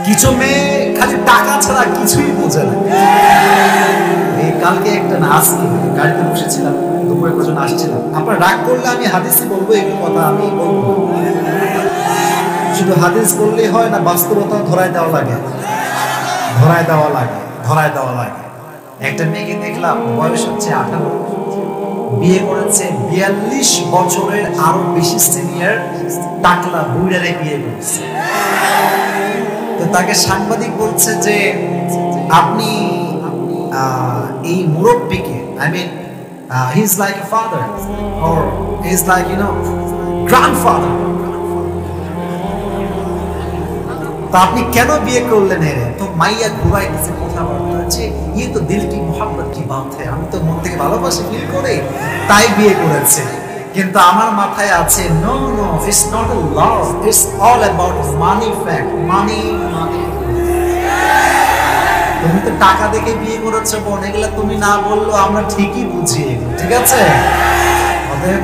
কিছু মেয়ে খালি টাকা ছাড়া কিছুই বোঝে না। এই কালকে একটা আজকে গাড়িতে বসেছিলাম, দুপুরে কজন আসছিলাম। আপনার রাগ করলে আমি হাদিসই বলবো, এগুলো কথা আমি বলবো। শুধু হাদিস বললেই হয় না, বাস্তবতা ধরায় দেওয়া লাগে। একটা মেয়েকে দেখলাম, বয়স হচ্ছে 18, বিয়ে করেছে 42 বছরের আরো বেশি সিনিয়র টাকলা বুইড়ারে বিয়ে করেছে। তো তাকে সাংবাদিক বলছে যে আপনি এই মুরব্বীকে, I mean he is like a father or he is like grandfather, তো আপনি কেন বিয়ে করলেন? তো মাইয়া ঘুরাই দিচ্ছে কথাবার্তা যে ইয়ে তো দিল কি মোহাম্মত কি বাত হ্যায়, আমি তো মন থেকে ভালোবাসি ফিল করে তাই বিয়ে করেছে। কিন্তু আমার মাথায় আছে no no, it's not a love, it's all about money fact, money. তুমি তো টাকা দেখে বিয়ে করেছো বোন, এগুলা তুমি না বললো আমরা ঠিকই বুঝি, ঠিক আছে?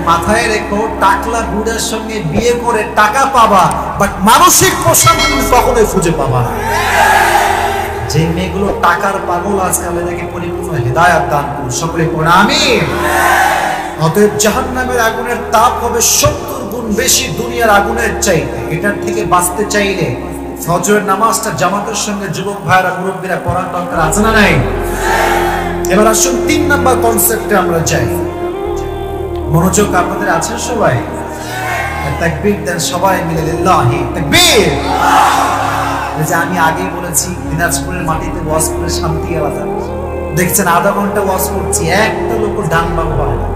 মাথায় রেখো, টাকলা বুড়ার সঙ্গে বিয়ে করে টাকা পাবা, বাট মানসিক প্রশান্তি তুমি কখনোই খুঁজে পাবা না। যে মেয়েগুলো টাকার পাগল, আজকাল এদেরকে পরিপূর্ণ হেদায়েত দান করুন সকলে পড়ে আমিন। অতএব জাহান্নামের আগুনের তাপ হবে 70 গুণ বেশি দুনিয়ার আগুনের চাইতে। এটার থেকে বাঁচতে চাইলে ফজরের নামাজটা জামাতের সঙ্গে যুবক ভাইরা মুরব্বীরা পড়ার দরকার আছে না নাই? এবার আসুন 3 নাম্বার কনসেপ্টে আমরা যাই। মনোযোগ আপনাদের আছে সবাই? তাকবীর দেন সবাই মিলে, লিল্লাহি তাকবীর। যে আমি আগেই বলেছি, দিনাজপুরের মাটিতে ওয়াজ করে শান্তি আলাদা। দেখছেন আধা ঘন্টা ওয়াজ করছি, একটা লোক ডান বাম পায় না।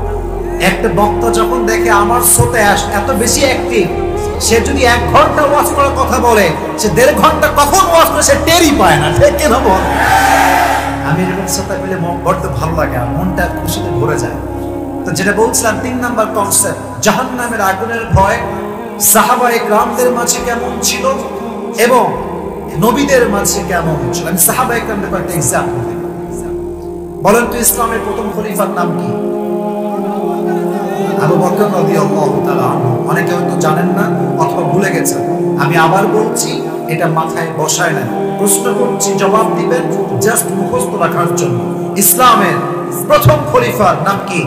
একটা বক্তা যখন দেখে আমার শ্রোতা এত বেশি অ্যাক্টিভ, সে যদি 1 ঘন্টা ওয়াজ করার কথা বলে, সে 1.5 ঘন্টা কখন ওয়াজ করে সে টেরই পায় না, ঠিক কিনা বল? আমি এরকম শ্রোতা পেলে বড্ড ভালো লাগে, আর মনটা খুশিতে ভরে যায়। তো যেটা বলছিলাম, 3 নাম্বার কনসেপ্ট, জাহান্নামের আগুনের ভয় সাহাবায়ে কেরামদের মাঝে কেমন ছিল এবং নবীদের মাঝে কেমন ছিল। আমি সাহাবায়ে কেরামদের একটা এক্সাম্পল দিই। বলেন তো ইসলামের প্রথম খলিফার নাম কি? আবু বকর রাদিয়াল্লাহু তাআলা আনহু। অনেকে হয়তো জানেন না অথবা ভুলে গেছেন, আমি আবার বলছি, এটা মাথায় বসায় না। প্রশ্ন করছি, জবাব দিবেন জাস্ট মুখস্থ রাখার জন্য। ইসলামের প্রথম খলিফার নাম কি?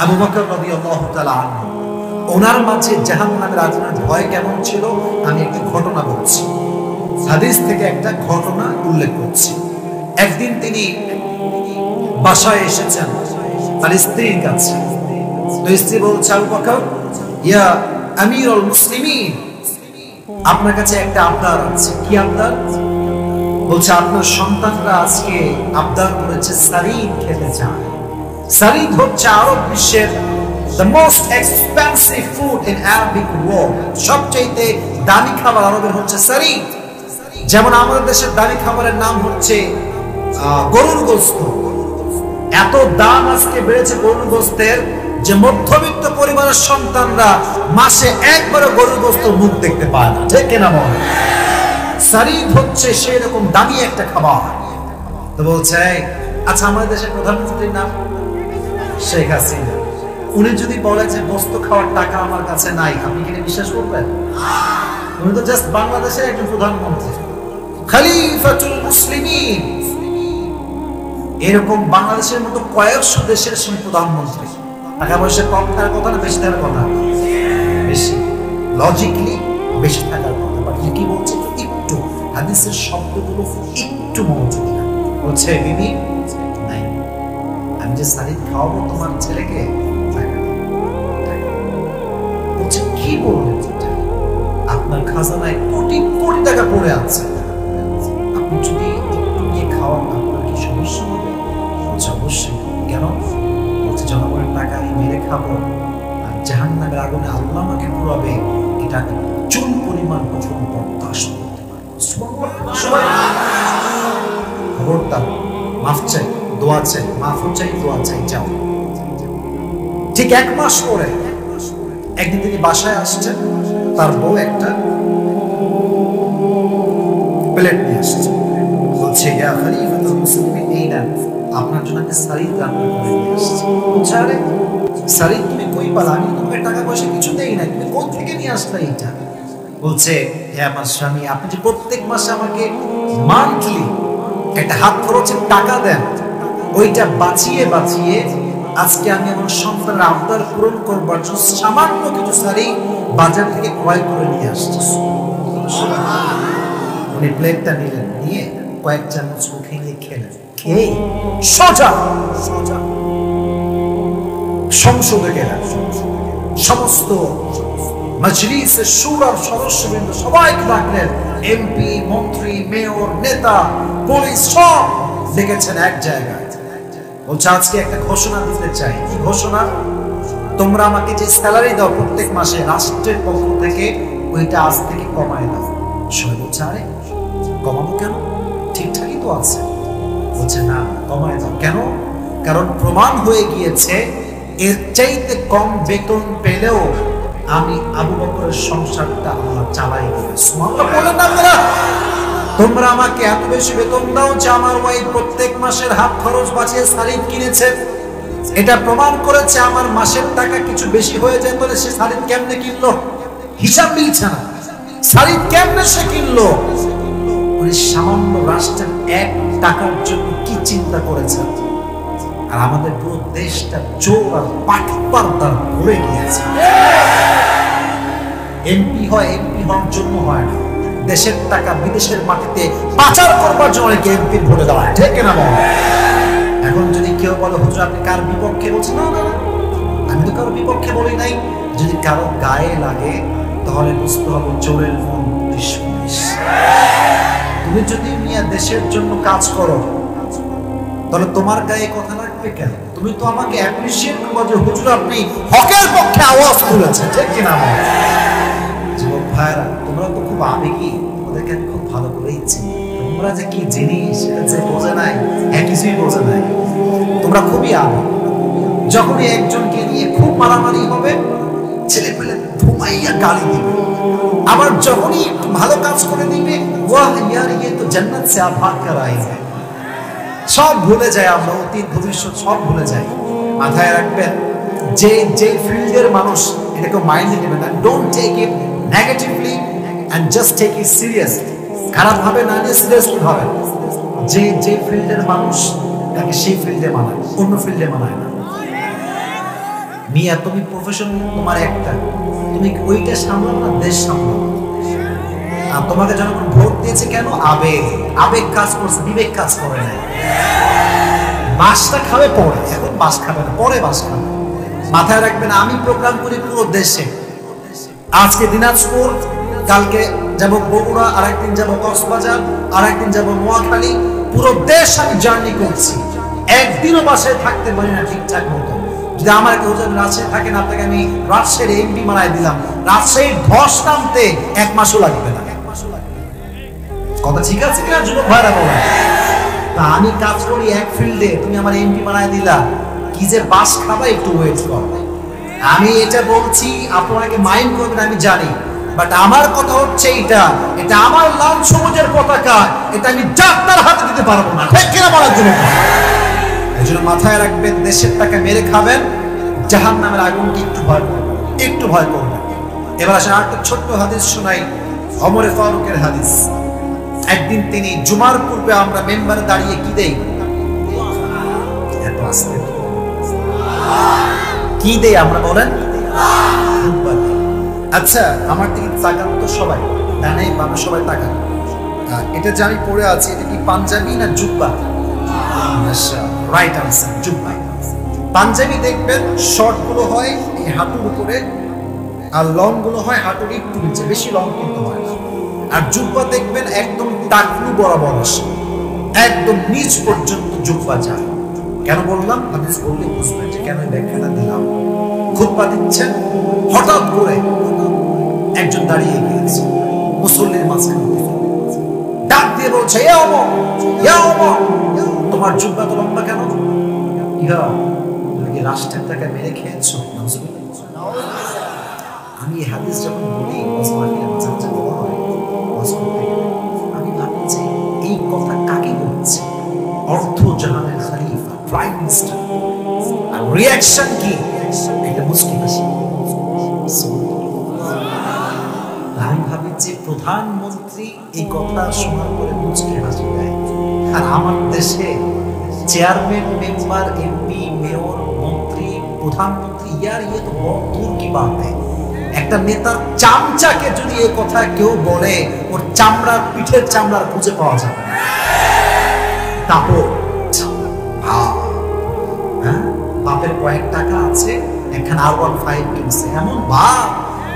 আবু বকর রাদিয়াল্লাহু তাআলা আনহু। ওনার মাঝে জাহান্নামের আগুনের ভয় কেমন ছিল আমি একটা ঘটনা বলছি, হাদিস থেকে একটা ঘটনা উল্লেখ করছি। একদিন তিনি বাসায় এসেছেন তার স্ত্রীর কাছে। তো স্ত্রী বলছে, আবু বকর, ইয়া আমিরুল মুসলিমিন, আপনার কাছে একটা আবদার আছে। কি আবদার? বলছে, আপনার সন্তানরা আজকে আবদার করেছে সারিদ খেতে চায়। সারিদ হচ্ছে আরব বিশ্বের the most expensive food in Arabic world। সবচেয়ে দামি খাবার আরবের হচ্ছে সারিদ। যেমন আমাদের দেশের দামি খাবারের নাম হচ্ছে গরুর গোশত। এত দাম আজকে বেড়েছে গরুর গোশতের যে মধ্যবিত্ত পরিবারের সন্তানরা মাসে একবারও গরুর গোশত মুখ দেখতে পায় না, ঠিক কিনা বল? সারিদ হচ্ছে সেই রকম দামি একটা খাবার। তো বলছে, আচ্ছা আমাদের দেশের প্রধানমন্ত্রীর নাম শেখ হাসিনা। উনি যদি বলে যে গোশত খাওয়ার টাকা আমার কাছে নাই, আপনি কি বিশ্বাস করবেন? উনি তো জাস্ট বাংলাদেশের একজন প্রধানমন্ত্রী, খলিফাতুল মুসলিমিন। এরকম বাংলাদেশের মতো কয়েকশো দেশের প্রধানমন্ত্রী। টাকা পয়সা কম থাকার কথা না বেশি থাকার কথা? বেশি, লজিক্যালি বেশি থাকার কথা। বাট কি বলছে, একটু হাদিসের শব্দগুলো একটু মনোযোগ দেন। বলছে, বিবি নাই, আমি যে সারিদ খাওয়াবো তোমার ছেলেকে, বলছে কি বললেন? আপনার খাজানায় কোটি কোটি টাকা পড়ে আছে, আপনি যদি একটু গিয়ে খাওয়ান আপনার কি সমস্যা হবে? বলছে অবশ্যই। কেন? বলছে জনগণের টাকা আমি মেরে খাবো আর জাহান্নামের আগুনে আল্লাহ আমাকে পুরাবে, এটা চুল পরিমাণ কখনো বরদাস্ত করতে পারবো। খবরদার, মাফ চাই, দোয়া চাই, মাফ চাই, দোয়া চাই, যাও। ঠিক 1 মাস পরে একদিন তিনি বাসায় আসছেন, তার বউ একটা প্লেট নিয়ে আসছে। বলছে, ইয়া খলিফাতুল মুসলিমিন, এই না আপনার জন্য আমি সারিদ রান্না করে নিয়ে আসছি। বলছে, আরে সারিদ তুমি কই পালা? আমি তোমাকে টাকা পয়সা কিছু দেই না, তুমি কোথা থেকে নিয়ে আসলে এইটা? বলছে, হে আমার স্বামী, আপনি যে প্রত্যেক মাসে আমাকে মান্থলি একটা হাত খরচের টাকা দেন, ওইটা বাঁচিয়ে বাঁচিয়ে আজকে আমি আমার সন্তানের আবদার পূরণ করবার জন্য সামান্য কিছু শাড়ি বাজার থেকে ক্রয় করে নিয়ে আসছি। উনি প্লেটটা নিলেন, নিয়ে কয়েক চামচ মুখে নিয়ে খেলেন, খেয়ে সোজা সংসদে গেলেন। সমস্ত মজলিসের শুরার সদস্যবৃন্দ সবাইকে ডাকলেন, এমপি, মন্ত্রী, মেয়র, নেতা, পুলিশ সব ডেকেছেন এক জায়গায়। বলছে আজকে একটা ঘোষণা দিতে চাই। কি ঘোষণা? তোমরা আমাকে যে স্যালারি দাও প্রত্যেক মাসে রাষ্ট্রের পক্ষ থেকে, ওইটা আজ থেকে কমায় দাও। সবাই বলছে আরে কমাবো কেন, ঠিকঠাকই তো আছে। বলছে না, কমায় দাও। কেন? কারণ প্রমাণ হয়ে গিয়েছে এর চাইতে কম বেতন পেলেও আমি আবু বকরের সংসারটা আল্লাহ চালাই দেবে। সুবহানাল্লাহ বলেন না আপনারা? তোমরা আমাকে এত বেশি বেতন দাও যে আমার ওয়াইফ প্রত্যেক মাসের হাত খরচ বাঁচিয়ে শাড়ি কিনেছে, এটা প্রমাণ করেছে আমার মাসের টাকা কিছু বেশি হয়ে যায়, তাহলে সে শাড়ি কেমনে কিনলো? হিসাব মিলছে না। শাড়ি কেমনে সে কিনলো? উনি সামান্য রাষ্ট্রের 1 টাকার জন্য কি চিন্তা করেছেন। আর আমাদের পুরো দেশটা চোর আর পাটপার দ্বারা ভরে গিয়েছে। এমপি হয়, এমপি হওয়ার জন্য হয় না, দেশের টাকা বিদেশের মাটিতে পাচার করবার জন্য অনেকে এমপির ভোটে দেওয়া, ঠিক না বল? এখন যদি কেউ বলে হুজুর আপনি কার বিপক্ষে বলছেন, না না না, আমি তো কারো বিপক্ষে বলি নাই। যদি কারো গায়ে লাগে তাহলে বুঝতে হবে চোরের মন পুলিশ পুলিশ। তুমি যদি মিয়া দেশের জন্য কাজ করো তাহলে তোমার গায়ে কথা লাগবে কেন? তুমি তো আমাকে অ্যাপ্রিশিয়েট করবো যে হুজুর আপনি হকের পক্ষে আওয়াজ তুলেছেন, ঠিক কিনা? যুবক ভাইরা, তোমরা তো খুব আবেগী, তোমাদেরকে আমি খুব ভালো করেই চিনি। তোমরা যে কি জিনিস সেটা যে বোঝে নাই, কিছুই বোঝে নাই। তোমরা খুবই আবেগ। যখনই একজনকে নিয়ে খুব মারামারি হবে, ছেলে পেলে ঘুমাইয়া গালি দিবে। আবার যখনই একটু ভালো কাজ করে দিবে, ওয়াহ ইয়ার ইয়ে তো জান্নাত সে আপ ভাগ কর আয়ে হ্যায়। সব ভুলে যায় আমরা, অতীত ভবিষ্যৎ সব ভুলে যাই। মাথায় রাখবেন যে ফিল্ডের মানুষ এটাকে মাইন্ডে নেবেন না। Don't take it negatively and just take it seriously. খারাপ ভাবে না নিয়ে সিরিয়াসলি ভাবেন। যে ফিল্ডের মানুষ তাকে সেই ফিল্ডে মানায়, অন্য ফিল্ডে মানায় না। মিয়া তুমি প্রফেশন তোমার একটা, তুমি ওইটা সামলাও না, দেশ সামলাও। আর তোমাকে জনগণ ভোট দিয়েছে কেন? আবেগ। আবেগ কাজ করছে, বিবেক কাজ করে না। বাসটা খাবে পরে, এখন বাস খাবে না, পরে বাস খাবে। মাথায় রাখবেন, আমি প্রোগ্রাম করি পুরো দেশে। আজকে দিনাজপুর, কালকে যাব বগুড়া, আরেকদিন যাব কক্সবাজার, আরেকদিন যাব নোয়াখালী। পুরো দেশ আমি জার্নি করছি। একদিনও বাসায় থাকতে পারি না ঠিকঠাক মতো। যদি আমার কেউ যদি রাজশাহী থাকেন, আপনাকে আমি রাজশাহীর এমপি বানাই দিলাম, রাজশাহীর ধস নামতে 1 মাসও লাগবে না। কথা ঠিক আছে কিনা যুবক ভাইরা বলেন? তা আমি কাজ করি এক ফিল্ডে, তুমি আমার এমপি বানাই দিলা, কি যে বাস খাবা, একটু ওয়েট কর। আমি এটা বলছি, আপনাকে মাইন্ড করবেন আমি জানি, বাট আমার কথা হচ্ছে এটা আমার লাল সবুজের পতাকা, এটা আমি যাত্রার হাতে দিতে পারবো না, ঠিক কিনা বলার জন্য। এই জন্য মাথায় রাখবেন, দেশের টাকা মেরে খাবেন, জাহান্নামের আগুনকে একটু ভয় করবেন, একটু ভয় করবেন। এবার আসেন আরেকটা ছোট্ট হাদিস শোনাই, ওমর ফারুকের হাদিস। একদিন তিনি জুমার পূর্বে আমরা মেম্বারে দাঁড়িয়ে কি দেই? এত আস্তে কি দেই আমরা বলেন? আচ্ছা আমার দিকে তাকান তো সবাই, ডানে বামে সবাই তাকান। এটা যে আমি পরে আছি, এটা কি পাঞ্জাবি না জুব্বা? রাইট আনসার, জুব্বা। পাঞ্জাবি দেখবেন শর্ট গুলো হয় হাঁটুর উপরে, আর লং গুলো হয় হাঁটুর একটু নিচে, বেশি লং কিন্তু হয় না। আর জুব্বা দেখবেন একদম টাকলু বরাবর আসে, একদম নিচ পর্যন্ত জুব্বা যায়। কেন বললাম? হাদিস বললে বুঝবেন যে কেন এই ব্যাখ্যাটা দিলাম। খুতবা দিচ্ছেন, হঠাৎ করে একজন দাঁড়িয়ে গিয়েছে মুসল্লির মাঝখানে, ডাক দিয়ে বলছে, এ ওমর, ইয়া ওমর, তোমার জুব্বা তো লম্বা কেন? ইয়া তুমি কি রাষ্ট্রের টাকা মেরে খেয়েছো? আমি এই হাদিস যখন বলি আমি ভাবছি এই কথা কাকে বলছে? অর্থ জাহানের খলিফা, প্রাইম মিনিস্টার। আর রিঅ্যাকশন কি? এটা মুসলিম। আমি ভাবি যে প্রধান প্রধানমন্ত্রী এই কথা শোনার পরে মুচকি হাসি দেয়। আর আমার দেশে চেয়ারম্যান, মেম্বার, এমপি, মেয়র, মন্ত্রী, প্রধানমন্ত্রী, ইয়ে তো বহুত দূর কি বাত है। একটা নেতার চামচাকে যদি এই কথা কেউ বলে, ওর চামড়ার, পিঠের চামড়ার খুঁজে পাওয়া যাবে না। তারপর বাপের কয়েক টাকা আছে, এখানে R15 কিনছে, এমন বাপ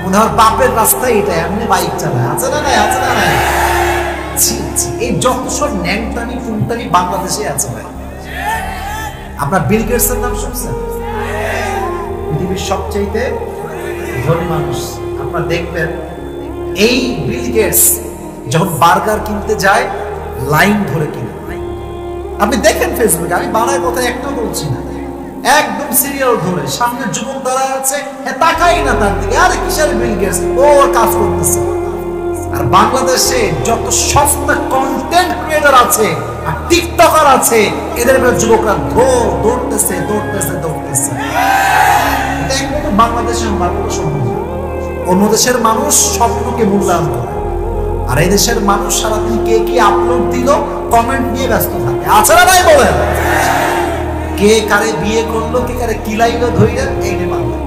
মনে হয় বাপের রাস্তায় এটা এমনি বাইক চালায়। আছে না নাই? আছে না নাই? এই যত সব ন্যাংটানি টুনটানি বাংলাদেশে আছে ভাই। আপনার বিল গেটসের নাম শুনছেন? পৃথিবীর সবচেয়ে ধনী মানুষ। আপনারা দেখবেন এই বিল গেটস যখন বার্গার কিনতে যায় লাইন ধরে কিনে। আপনি দেখেন ফেসবুকে, আমি বানায় কথা একটাও বলছি না, একদম সিরিয়াল ধরে সামনে যুবক দাঁড়ায় আছে, তাকাই না তার দিকে, আরে কিসের বিল গেটস, ওর কাজ করতেছে। আর বাংলাদেশে যত সস্তা কন্টেন্ট ক্রিয়েটর আছে আর টিকটকার আছে, এদের যুবকরা দৌড়তেছে। একমাত্র বাংলাদেশের মানুষ সম্ভব। অন্য দেশের মানুষ স্বপ্নকে মূল্যায়ন করে, আর এই দেশের মানুষ সারাদিন কে কি আপলোড দিল কমেন্ট নিয়ে ব্যস্ত থাকে। আছাড়া নাই বলেন, কে কারে বিয়ে করলো, কে কারে কিলাইলো ধইরা, এই নে বাংলা।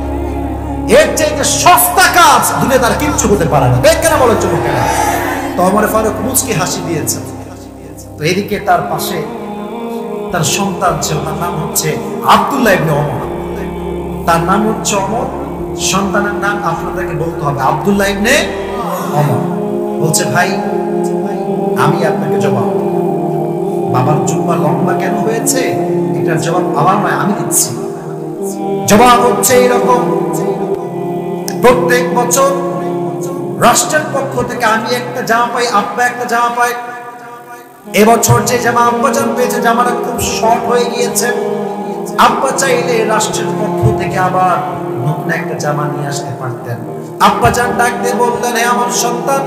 এর চাইতে সস্তা কাজ দুনিয়া তার কিচ্ছু হতে পারে না। বেশ কেন বলেন যুবকেরা? তো ওমর ফারুক মুচকি হাসি দিয়েছে। তো এদিকে তার পাশে তার সন্তান ছিল, তার নাম হচ্ছে আব্দুল্লাহ ইবনে ওমর। তার নাম হচ্ছে ওমর, সন্তানের নাম আপনাদেরকে বলতে হবে আব্দুল্লাহ ইবনে ওমর। বলছে, ভাই আমি আপনাকে জবাব, বাবার জুব্বা লম্বা কেন হয়েছে এটার জবাব আমার নয়, আমি দিচ্ছি। জবাব হচ্ছে এরকম, প্রত্যেক বছর রাষ্ট্রের পক্ষ থেকে আমি একটা জামা পাই, আব্বা একটা জামা পাই। এবছর যে জামা আব্বাজান পেয়েছে, জামাটা খুব শর্ট হয়ে গিয়েছে। আব্বা চাইলে রাষ্ট্রের পক্ষ থেকে আবার নতুন একটা জামা নিয়ে আসতে পারতেন। আব্বাজান ডাক দিয়ে বললেন, হে আমার সন্তান,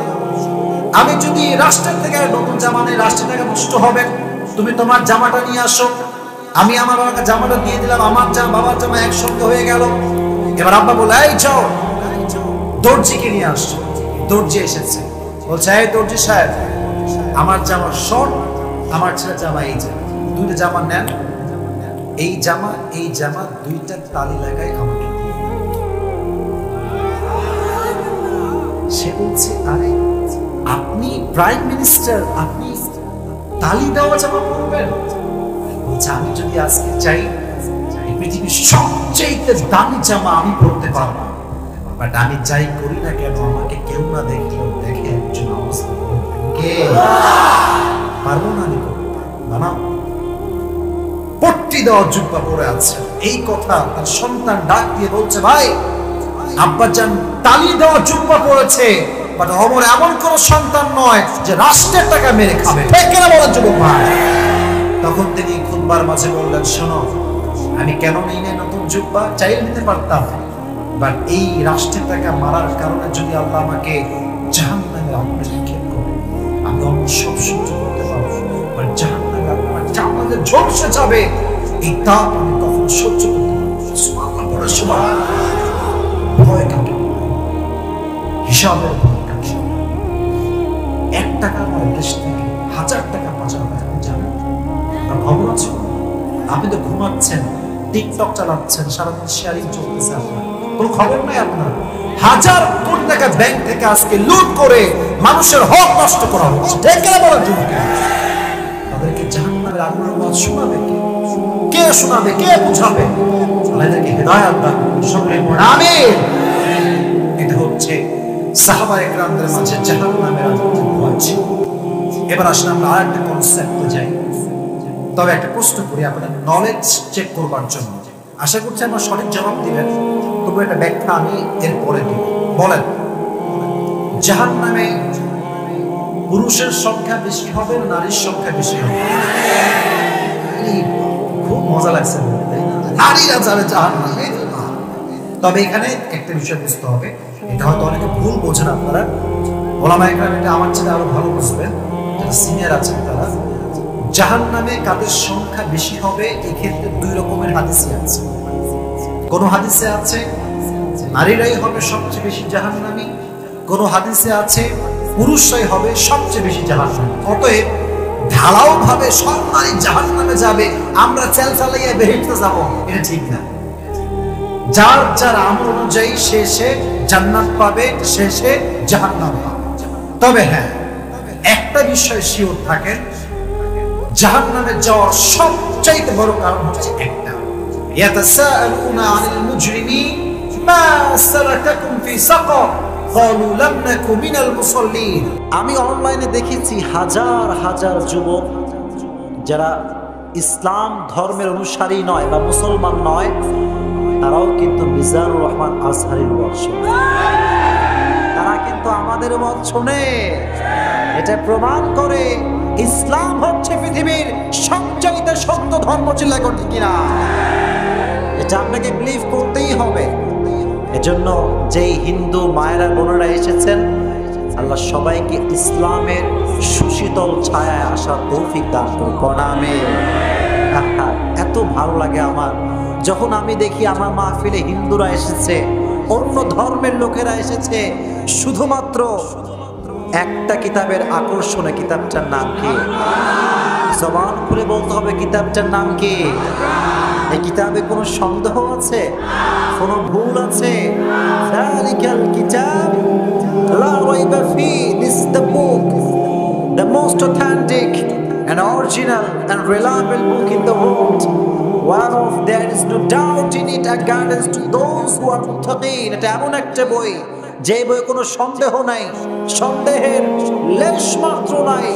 আমি যদি রাষ্ট্রের থেকে নতুন জামা নেই, রাষ্ট্রের টাকা নষ্ট হবে, তুমি তোমার জামাটা নিয়ে আসো। আমি আমার বাবাকে জামাটা দিয়ে দিলাম, আমার জামা বাবার জামা একসঙ্গে হয়ে গেল। এবার আব্বা বলে, এই যাও দর্জিকে নিয়ে আসছো। দর্জি এসেছে, বলছে, এই দর্জি সাহেব, আমার জামা শর্ট, আমার ছেলে জামা এই যে দুইটা জামা নেন, এই জামা দুইটা তালি লাগাই আমাকে। সে বলছে, আরে আপনি প্রাইম মিনিস্টার, আপনি তালি দেওয়া জামা পরবেন? বলছে, আমি যদি আজকে চাই পৃথিবীর সবচেয়ে দামি জামা আমি পরতে পারবো, বাট আমি যাই করি না কেন, আমাকে কেউ না দেখলেও দেখে একজন অবস্থা পারবো না, আমি বানাও। পট্টি দেওয়া জুব্বা পরে আছে। এই কথা তার সন্তান ডাক দিয়ে বলছে, ভাই আব্বাজান তালি দেওয়া জুব্বা পরেছে, বাট ওমর এমন কোন সন্তান নয় যে রাষ্ট্রের টাকা মেরে খাবে। ঠিক কিনা বলেন যুবক ভাই? তখন তিনি খুতবার মাঝে বললেন, শোনো, আমি কেন নেই না নতুন জুব্বা, চাইলে নিতে পারতাম, বাট এই রাষ্ট্রের টাকা মারার কারণে যদি আল্লাহ আমাকে জাহান্নামের আগুনে নিক্ষেপ করে, আমি অন্য সব সহ্য করতে পারবো, বাট জাহান্নামের আগুনে জাহান্নামে ঝলসে যাবে, এই তাপ আমি কখনো সহ্য করতে পারবো। সুবহানাল্লাহ, বড় সুবহানাল্লাহ। ভয় কাকে বলে? হিসাবের ভয় কাকে? 1 টাকা নয়, দেশ থেকে 1000 টাকা পাচার হয়, আপনি জানেন? আর খবর আছে? আপনি তো ঘুমাচ্ছেন, টিকটক চালাচ্ছেন, সারাদিন শেয়ারিং চলতেছে, আপনার কোনো খবর নাই। আপনার 1000 কোটি টাকা ব্যাংক থেকে আজকে লুট করে মানুষের হক নষ্ট করা হচ্ছে। ঠিক কিনা বলেন যুবকেরা? তাদেরকে জাহান্নামের আগুনের আওয়াজ শোনাবে কে? কে শোনাবে, কে বুঝাবে? আল্লাহকে হেদায়েত দান করুন, সকলে বলুন আমিন। এটা হচ্ছে সাহাবায়ে কেরামদের মাঝে জাহান্নামের আগুনের ভয় ছিল। এবার আসলে আমরা আরেকটা কনসেপ্টে যাই। তবে একটা প্রশ্ন করি আপনাদের নলেজ চেক করবার জন্য, আশা করছি আমরা সঠিক জবাব দিবেন, তবু একটা ব্যাখ্যা আমি এরপরে দিব। বলেন, জাহান্নামে পুরুষের সংখ্যা বেশি হবে, নারীর সংখ্যা বেশি হবে? খুব মজা লাগছে, নারীরা যাবে জাহান্নামে। তবে এখানে একটা বিষয় বুঝতে হবে, এটা হয়তো অনেকে ভুল বোঝেন আপনারা, ওলামায়ে কেরাম এটা আমার চেয়ে আরো ভালো বুঝবেন, যারা সিনিয়র আছেন তারা। জাহান্নামে কাদের সংখ্যা বেশি হবে, এই ক্ষেত্রে 2 রকমের হাদিসই আছে। কোন হাদিসে আছে নারীরাই হবে সবচেয়ে বেশি জাহান্নামী, কোন হাদিসে আছে পুরুষরাই হবে সবচেয়ে বেশি জাহান্নামী। অতএব ঢালাও ভাবে সব নারী জাহান্নামে যাবে, আমরা চেল চালাইয়া বেরিয়ে যাব, এটা ঠিক না। যার যার আমল অনুযায়ী শেষে জান্নাত পাবে, শেষে জাহান্নাম পাবে। তবে হ্যাঁ, একটা বিষয় শিওর থাকেন, জাহান্নামে যাওয়ার সবচাইতে বড় কারণ হচ্ছে একটা, ইয়াতাসাআলুনা আনিল মুজরিমিন মা সালাকাকুম ফি সাকার ক্বালু লাম নাকু মিনাল মুসাল্লিন। আমি অনলাইনে দেখেছি হাজার হাজার যুবক যারা ইসলাম ধর্মের অনুসারী নয় বা মুসলমান নয়, তারাও কিন্তু মিজানুর রহমান আজহারীর ওয়াজ শোনে। তারা কিন্তু আমাদের ওয়াজ শোনে। এটা প্রমাণ করে ইসলাম হচ্ছে পৃথিবীর সবচাইতে সত্য ধর্ম। চিল্লা করতে কিনা? এটা আপনাকে বিলিভ করতেই হবে। এজন্য যেই হিন্দু মায়েরা বোনেরা এসেছেন, আল্লাহ সবাইকে ইসলামের সুশীতল ছায়ায় আসার তৌফিক দান করুন। আমিন। এত ভালো লাগে আমার যখন আমি দেখি আমার মাহফিলে হিন্দুরা এসেছে, অন্য ধর্মের লোকেরা এসেছে, শুধুমাত্র একটা কিতাবের আকর্ষণে। কিতাবটার নাম কি? জবান খুলে বলতে হবে, কিতাবটার নাম কি? এই কিতাবে কোনো সন্দেহ আছে? কোনো ভুল আছে? যালিকাল কিতাব লা রাইবা ফি, this is the book, the most authentic and original and reliable book in the world, whereof there is no doubt in it, a guidance to those who are muttaqin. এটা এমন একটা বই, যে বই কোনো সন্দেহ নাই, সন্দেহের লেশ মাত্র নাই।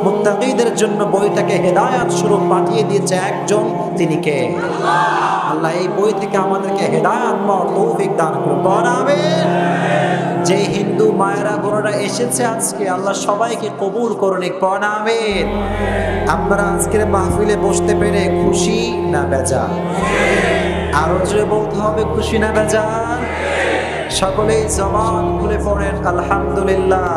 মুত্তাকিদের জন্য বইটাকে হেদায়াত স্বরূপ পাঠিয়ে দিয়েছে একজন, তিনি কে? আল্লাহ এই বই থেকে আমাদেরকে হেদায়াত পাওয়ার তৌফিক দান করুন। আমিন। যে হিন্দু মায়েরা বোনেরা এসেছে আজকে, আল্লাহ সবাইকে কবুল করুন। আমিন। আমরা আজকের মাহফিলে বসতে পেরে খুশি না বেজার? আরো জোরে বলতে হবে, খুশি না বেজার? সকলেই জবান খুলে পড়েন আলহামদুলিল্লাহ।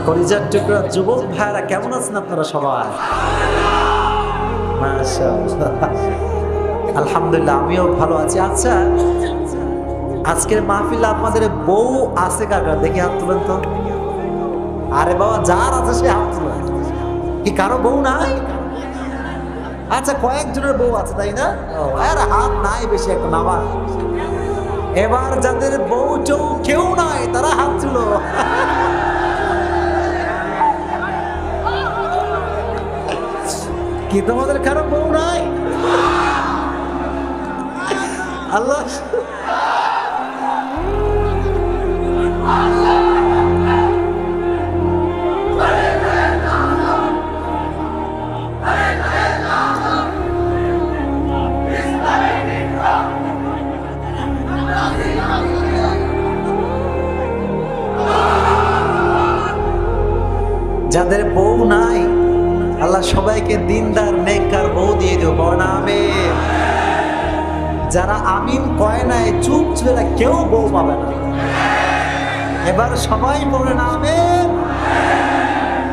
কলিজার টুকরা যুবক ভাইরা কেমন আছেন আপনারা সবাই? মাশাআল্লাহ, আলহামদুলিল্লাহ, আমিও ভালো আছি। আচ্ছা, আজকের মাহফিলে আপনাদের বউ আছে কাকা? দেখি হাত তুলেন তো। আরে বাবা, যার আছে সে হাত তুলেন। কি কারো বউ নাই? আচ্ছা, কয়েকজনের বউ আছে, তাই না? আর হাত নাই বেশি, একটা নামা। এবার যাদের বউ চৌ কেউ নাই, তারা হাত তুলো। কি তোমাদের কারো বউ নাই? আল্লাহ যাদের বউ নাই, আল্লাহ সবাইকে দিনদার নেককার বউ দিয়ে দেব। আমিন। যারা আমিন কয় নাই, চুপ ছিল, কেউ বউ পাবে না। এবার সবাই বলেন আমিন।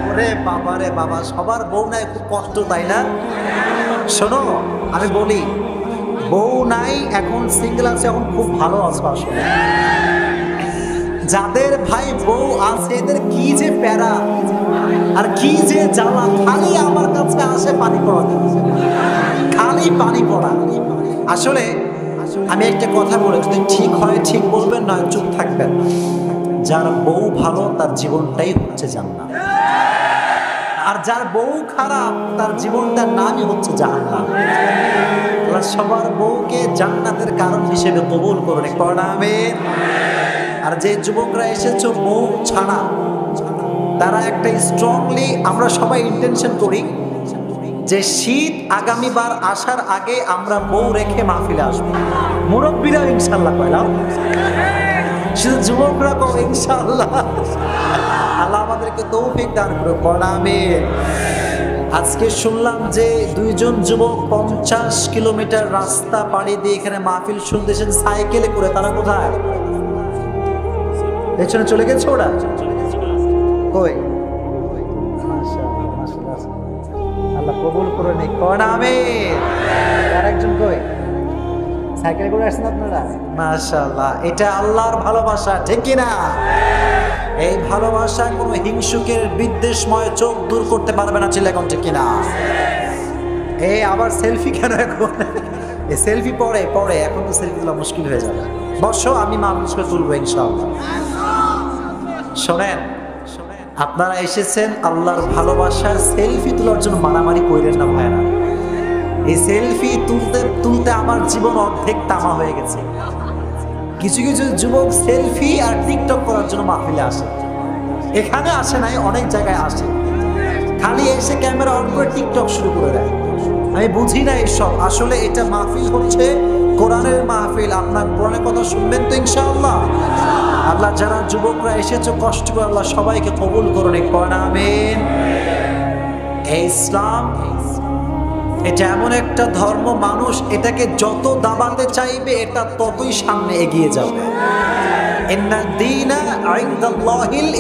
ওরে বাবা রে বাবা, সবার বউ নাই, খুব কষ্ট, তাই না? শোনো, আমি বলি, বউ নাই এখন সিঙ্গেল আছে, এখন খুব ভালো আছে আসলে। যাদের ভাই বউ আছে, এদের কি যে প্যারা আর কি যে জ্বালা, খালি আমার কাছে আসে পানি পড়া, খালি পানি পড়া। আসলে আমি একটা কথা বলে, যদি ঠিক হয় ঠিক বলবেন, নয় চুপ থাকবেন। যার বউ ভালো, তার জীবনটাই হচ্ছে জান্নাত। আর যার বউ খারাপ, তার জীবনটার নামই হচ্ছে জাহান্নাম। আল্লাহ সবার বউকে জান্নাতের কারণ হিসেবে কবুল করুন। আমিন। আর যে যুবকরা এসেছো বউ ছাড়া, তারা একটা স্ট্রংলি, আমরা সবাই ইন্টেনশন করি যে শীত আগামীবার আসার আগে আমরা বউ রেখে মাহফিলে আসবো। মুরব্বীরা ইনশাল্লাহ কয়লাম, শুধু যুবকরা কো ইনশাল্লাহ। আল্লাহ আমাদেরকে তৌফিক দান করুন। আমিন। আজকে শুনলাম যে দুইজন যুবক 50 কিলোমিটার রাস্তা পাড়ি দিয়ে এখানে মাহফিল শুনতেছেন সাইকেলে করে। তারা কোথায়? পেছনে চলে গেছে ওরা? কই? আল্লাহ কবুল করে নেই। কোন আমিন। আরেকজন কই? সাইকেল করে আসছেন আপনারা? মাশাআল্লাহ, এটা আল্লাহর ভালোবাসা, ঠিক কিনা? এই ভালোবাসা কোনো হিংসুকের বিদ্বেষময় চোখ দূর করতে পারবে না, চিল্লা এখন ঠিক কিনা? এই আবার সেলফি কেন এখন? এই সেলফি পরে পরে, এখন তো সেলফি তোলা মুশকিল হয়ে যাবে। বসো, আমি মানুষ করে তুলবো ইনশাআল্লাহ। শোনেন, আপনারা এসেছেন আল্লাহর ভালোবাসা, সেলফি তোলার জন্য মারামারি কইরেন না ভাইরা। এই সেলফি তুলতে তুলতে আমার জীবন অর্ধেক তামা হয়ে গেছে। কিছু কিছু যুবক সেলফি আর টিকটক করার জন্য মাহফিলে আসে, এখানে আসে নাই, অনেক জায়গায় আসে, খালি এসে ক্যামেরা অন করে টিকটক শুরু করে দেয়। আমি বুঝি না এইসব। আসলে এটা মাহফিল হচ্ছে কোরআনের মাহফিল, আপনার কোরআনের কথা শুনবেন তো ইনশাআল্লাহ। আল্লাহ যারা যুবকরা এসেছো কষ্ট করে আল্লাহ সবাইকে কবুল করুন, পড়েন আমিন। এই ইসলাম এটা এমন একটা ধর্ম, মানুষ এটাকে যত দাবাতে চাইবে এটা ততই সামনে এগিয়ে যাবে।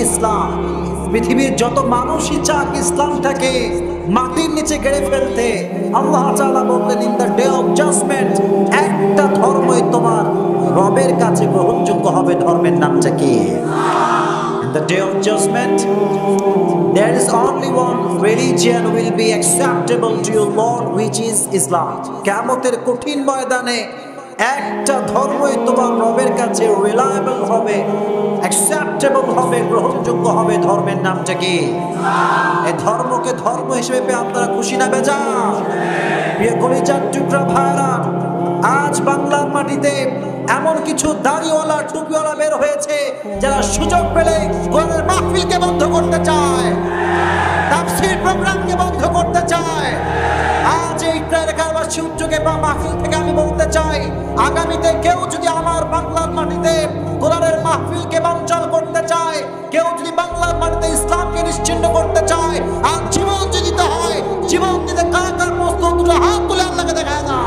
ইসলাম, পৃথিবীর যত মানুষই চাক ইসলামটাকে মাটির নিচে গেড়ে ফেলতে, আল্লাহ তাআলা বললেন in the day of judgement একটা ধর্মই তোমার রবের কাছে গ্রহণযোগ্য হবে। ধর্মের নামটা কি? In the day of judgment, there is only one religion will be acceptable to your Lord, which is Islam. কিয়ামতের কঠিন ময়দানে একটা ধর্মই তোমার রবের কাছে রিলায়েবল হবে, অ্যাকসেপ্টেবল হবে, গ্রহণযোগ্য হবে। ধর্মের নামটা কি? এই ধর্মকে ধর্ম হিসেবে পেয়ে আপনারা খুশি না বেজার? প্রিয় কলিজার টুকরা ভাইরা, আজ বাংলার মাটিতে এমন কিছু দাড়িওয়ালা টুপিওয়ালা বের হয়েছে যারা সুযোগ পেলে কোরআনের মাহফিলকে বন্ধ করতে চায়, তাফসীর প্রোগ্রামকে বন্ধ করতে চায়। আজ এই এলাকাবাসী উদ্যোগে বা মাহফিল থেকে আমি বলতে চাই, আগামীতে কেউ যদি আমার বাংলার মাটিতে কোরআনের মাহফিলকে বানচাল করতে চায়, কেউ যদি বাংলার মাটিতে ইসলামকে নিশ্চিহ্ন করতে চায়, আর জীবন যদি দিতে হয়, জীবন দিতে কার কার প্রস্তুত, দুটো হাত তুলে আল্লাহকে দেখায় না।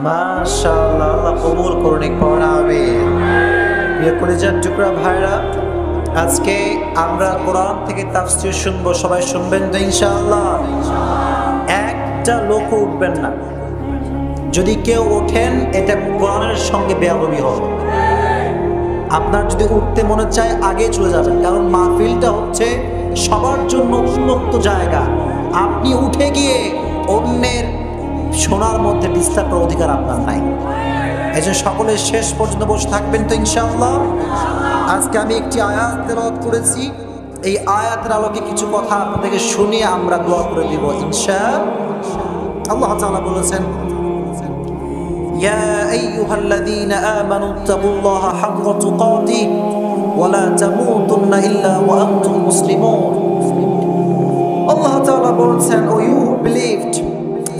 মাশাআল্লাহ, আল্লাহ কবুল করুন, পড়াবে। প্রিয় কলিজার টুকরা ভাইরা, আজকে আমরা কোরআন থেকে তাফসীর শুনবো, সবাই শুনবেন তো ইনশাআল্লাহ? একটা লোক উঠবেন না, যদি কেউ ওঠেন এটা কোরআনের সঙ্গে বেয়াদবি হবে। আপনার যদি উঠতে মনে চায় আগে চলে যাবেন, কারণ মাহফিলটা হচ্ছে সবার জন্য উন্মুক্ত জায়গা। আপনি উঠে গিয়ে অন্যের শোনার মধ্যে ডিস্টার্ব করার অধিকার আপনার নাই। এই যে সকলে শেষ পর্যন্ত বসে থাকবেন তো ইনশাআল্লাহ? আজকে আমি একটি আয়াত তেলাওয়াত করেছি, এই আয়াতের আলোকে কিছু কথা আপনাদেরকে শুনিয়ে আমরা দোয়া করে দিব ইনশাআল্লাহ। আল্লাহ তাআলা বলেছেন, ইয়া আইয়ুহাল্লাযীনা আমানু তাকুল্লাহা হাক্কা তুকাতিহি ওয়া লা তামুতুন্না ইল্লা ওয়া আনতুম মুসলিমুন। আল্লাহ তাআলা বলেছেন, O you believed,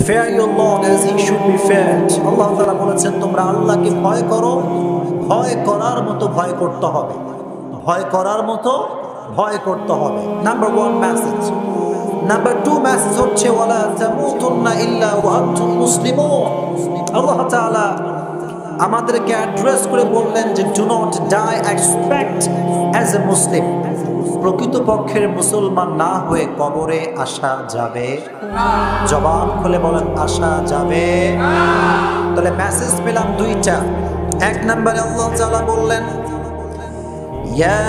fear your Lord as he should be feared. আল্লাহ তাআলা বলেছেন তোমরা আল্লাহকে ভয় করো, ভয় করার মতো ভয় করতে হবে, ভয় করার মতো ভয় করতে হবে। Number 1 message. নাম্বার 2 মেসেজ হচ্ছে ওয়ালা তামুতুন্না ইল্লা ওয়া আনতুম মুসলিমুন। আল্লাহ তাআলা আমাদেরকে অ্যাড্রেস করে বললেন যে do not die except as a Muslim. প্রকৃতপক্ষের মুসলমান না হয়ে কবরে আসা যাবে? জবান খুলে বলেন, আসা যাবে? তাহলে মেসেজ পেলাম দুইটা। এক নম্বরে আল্লাহ তাআলা বললেন, ইয়া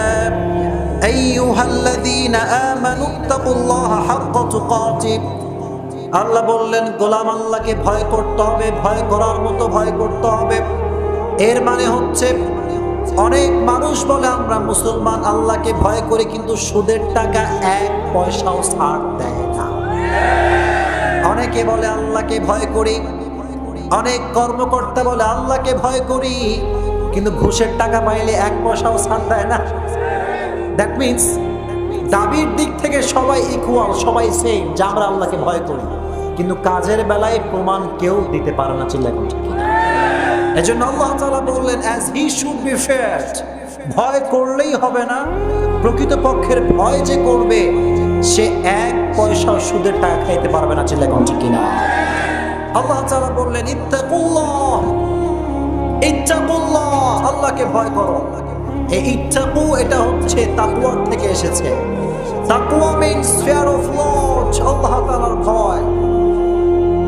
আইয়ুহাল্লাযীনা আমানু তাকুল্লাহা হাক্কা তুকাতিহি। আল্লাহ বললেন গোলাম আল্লাহকে ভয় করতে হবে, ভয় করার মতো ভয় করতে হবে। এর মানে হচ্ছে অনেক মানুষ বলে আমরা মুসলমান, আল্লাহকে ভয় করে, কিন্তু সুদের টাকা 1 পয়সাও ছাড় দেয় না। অনেকে বলে আল্লাহকে ভয় করি, অনেক কর্মকর্তা বলে আল্লাহকে ভয় করি, কিন্তু ঘুষের টাকা পাইলে 1 পয়সাও ছাড় দেয় না। দ্যাট মিনস দাবির দিক থেকে সবাই ইকুয়াল, সবাই সেম, যে আমরা আল্লাহকে ভয় করি, কিন্তু কাজের বেলায় প্রমাণ কেউ দিতে পারে না। চিল্লা এখন ঠিক। এজন্য আল্লাহ তাআলা বললেন as he should be feared, ভয় করলেই হবে না, প্রকৃতপক্ষের ভয় যে করবে সে এক পয়সা সুদের টাকা খাইতে পারবে না। চিল্লায় কোন ঠিক কিনা? আল্লাহ তাআলা বললেন ইত্তাকুল্লাহ, ইত্তাকুল্লাহ, আল্লাহকে ভয় করো। এই ইত্তাকু এটা হচ্ছে তাকওয়া থেকে এসেছে। তাকওয়া means fear of Lord, আল্লাহ তাআলার ভয়।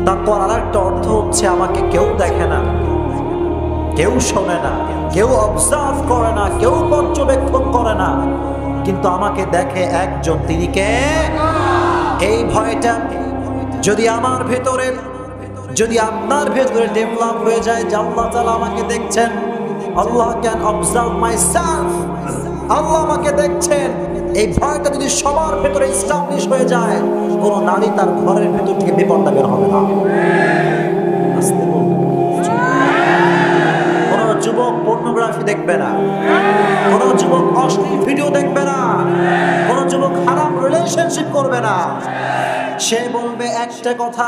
তাকওয়ার আরেকটা অর্থ হচ্ছে আমাকে কেউ দেখে না, কেউ শোনে না, কেউ অবজার্ভ করে না, কেউ পর্যবেক্ষণ করে না, কিন্তু আমাকে দেখে একজন, তিনি কে? এই ভয়টা যদি আমার ভেতরে, যদি আপনার ভেতরে ডেভেলপ হয়ে যায় যে আল্লাহ তাআলা আমাকে দেখছেন, Allah can observe my self, আল্লাহ আমাকে দেখছেন, এই ভয়টা যদি সবার ভেতরে এস্টাবলিশ হয়ে যায়, কোন নারী তার ঘরের ভেতর থেকে বেপরদা বের হবে না। আস্তে বলুন। কোন যুবক পর্নোগ্রাফি দেখবে না, কোন যুবক অশ্লীল ভিডিও দেখবে না, কোন যুবক হারাম রিলেশনশিপ করবে না। সে বলবে একটা কথা,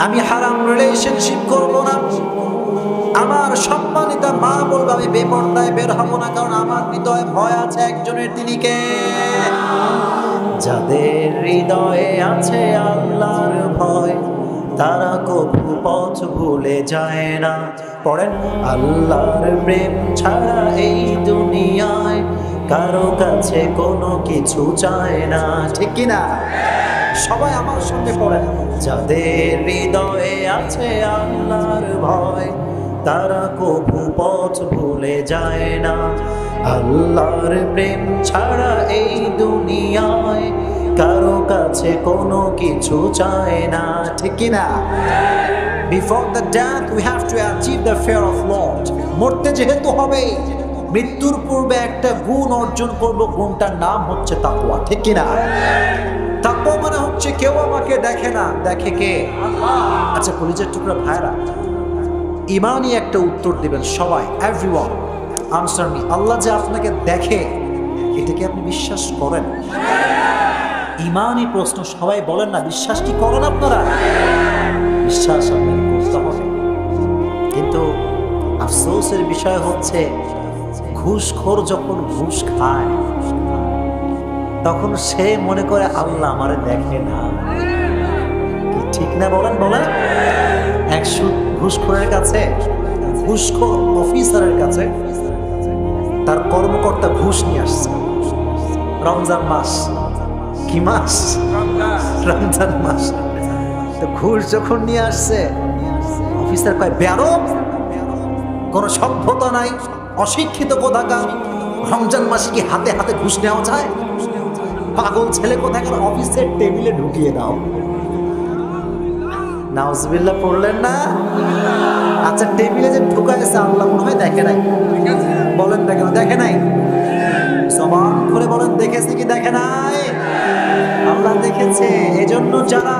আমি হারাম রিলেশনশিপ করব না। আমার সম্মানিতা মা বলবে আমি বেপরদায় বের হব না, কারণ আমার হৃদয়ে ভয় আছে একজনের, তিনি কে? যাদের হৃদয়ে আছে আল্লাহর ভয়, তারা কবু পথ ভুলে যায় না। পড়েন, আল্লাহর প্রেম ছাড়া এই দুনিয়ায় কারো কাছে কোনো কিছু চায় না। ঠিক কিনা? সবাই আমার সঙ্গে পড়েন, যাদের হৃদয়ে আছে আল্লাহর ভয়, তারা কবু পথ ভুলে যায় না। আল্লাহর প্রেম ছাড়া এই দুনিয়ায় কারো কাছে কোনো কিছু চায় না। ঠিক কিনা? Before the death we have to achieve the fear of Lord. মরতে যেহেতু হবে, মৃত্যুর পূর্বে একটা গুণ অর্জন করব, গুণটার নাম হচ্ছে তাকওয়া। ঠিক কিনা? তাকওয়া মানে হচ্ছে কেউ আমাকে দেখে না, দেখে কে? আচ্ছা কলিজার টুকরা ভাইরা, ইমানই একটা উত্তর দিবেন সবাই, এভরিওয়ান আনসার মি। আল্লাহ যে আপনাকে দেখে, এটা কি আপনি বিশ্বাস করেন? ইমানই প্রশ্ন, সবাই বলেন না, বিশ্বাস কি করেন আপনারা? বিশ্বাস আপনাকে করতে হবে। কিন্তু আফসোসের বিষয় হচ্ছে ঘুষখোর যখন ঘুষ খায়, তখন সে মনে করে আল্লাহ আমারে দেখে না। কি ঠিক না বলেন? বলেন। ঘুষখোরের কাছে, ঘুষখোর অফিসারের কাছে তার কর্মকর্তা ঘুষ নিয়ে আসছে। রমজান মাস, কি মাস? রমজান মাস। তো ঘুষ যখন নিয়ে আসছে, অফিসার কয় বেয়াদব, কোনো সভ্যতা নাই, অশিক্ষিত কোথাকার, রমজান মাসে কি হাতে হাতে ঘুষ নেওয়া যায়? পাগল ছেলে কোথাকার, অফিসের টেবিলে ঢুকিয়ে দাও। নাউজুবিল্লাহ পড়লেন না? আচ্ছা টেবিলে যে ঢুকাইছে আল্লাহ মনে হয় দেখে নাই। বলেন দেখে, দেখে নাই? জবান খুলে বলেন, দেখেছে কি দেখে নাই? আল্লাহ দেখেছে। এজন্য যারা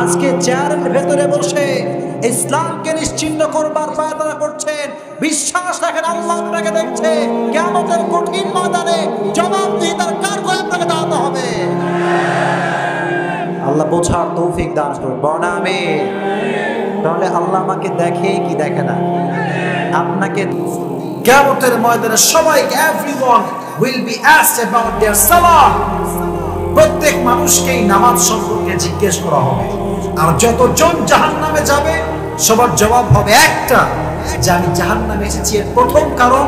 আজকে চেয়ারের ভেতরে বসে ইসলামকে নিশ্চিহ্ন করবার পায়তারা করছেন, বিশ্বাস রাখেন আল্লাহ আপনাকে দেখছে। কিয়ামতের কঠিন ময়দানে জবাবদিহিতার কাঠগড়ায় আপনাকে দাঁড়াতে হবে। আল্লাহ বোঝার তৌফিক দান করুন। বর্ণা আমিন। তাহলে আল্লাহ আমাকে দেখে কি দেখে না? আপনাকে কিয়ামতের ময়দানে সবাইকে, everyone will be asked about their সালাহ। প্রত্যেক মানুষকেই নামাজ সম্পর্কে জিজ্ঞেস করা হবে। আর যতজন জাহান্নামে যাবে সবার জবাব হবে একটা, যে আমি জাহান্নামে এসেছি এর প্রথম কারণ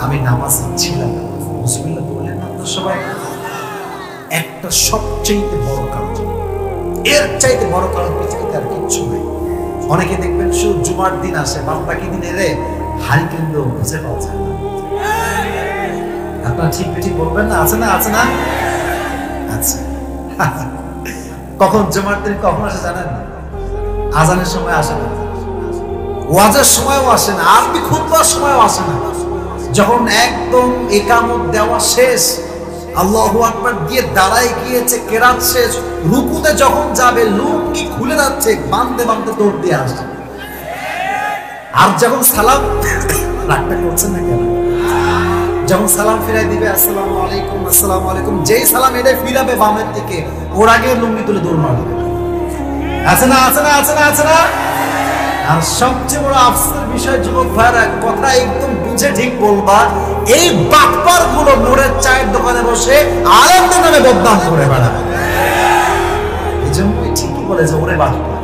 আমি নামাজ ছিলাম না। বিসমিল্লাহ বললেন আপনারা সবাই। একটা সবচেয়ে বড় কারণ, এর চাইতে বড় কারণ পৃথিবীতে আর কিচ্ছু নেই। অনেকে দেখবেন শুধু জুমার দিন আসে, বাদ বাকি দিন এলে হারি কিন্তু বুঝে পাওয়া যায় না। আপনারা ঠিক ঠিক বলবেন না? আছে না? আছে না? আচ্ছা, কখন জুমার দিন কখন আসে জানেন? আজানের সময় আসে না, ওয়াজের সময়ও আসে না, আরবি খুতবার সময়ও আসে না। যখন একদম ইকামত দেওয়া শেষ, আল্লাহু আকবার দিয়ে দাঁড়ায় গিয়েছে, কেরাত শেষ, রুকুতে যখন যাবে লুঙ্গি খুলে যাচ্ছে, বাঁধতে বাঁধতে দৌড় দিয়ে আসছে। আর যখন সালাম, রাগটা করছেন না কেন? যখন সালাম ফিরাই দিবে, আসসালামু আলাইকুম, আসসালামু আলাইকুম, যেই সালাম এটাই ফিরাবে বামের দিকে, ওর আগে লুঙ্গি তুলে দৌড় মারবে। আছে না? আছে না? আছে না? আছে না? আর সবচেয়ে বড় আফসোসের বিষয় যুবক ভাইরা, কথা একদম বুঝে ঠিক বলবা, এই বাটপার গুলো মোড়ের চায়ের দোকানে বসে আলেমদের নামে বদনাম করে বেড়াবে। এই জন্যই ঠিকই বলে যে ওরে বাটপার,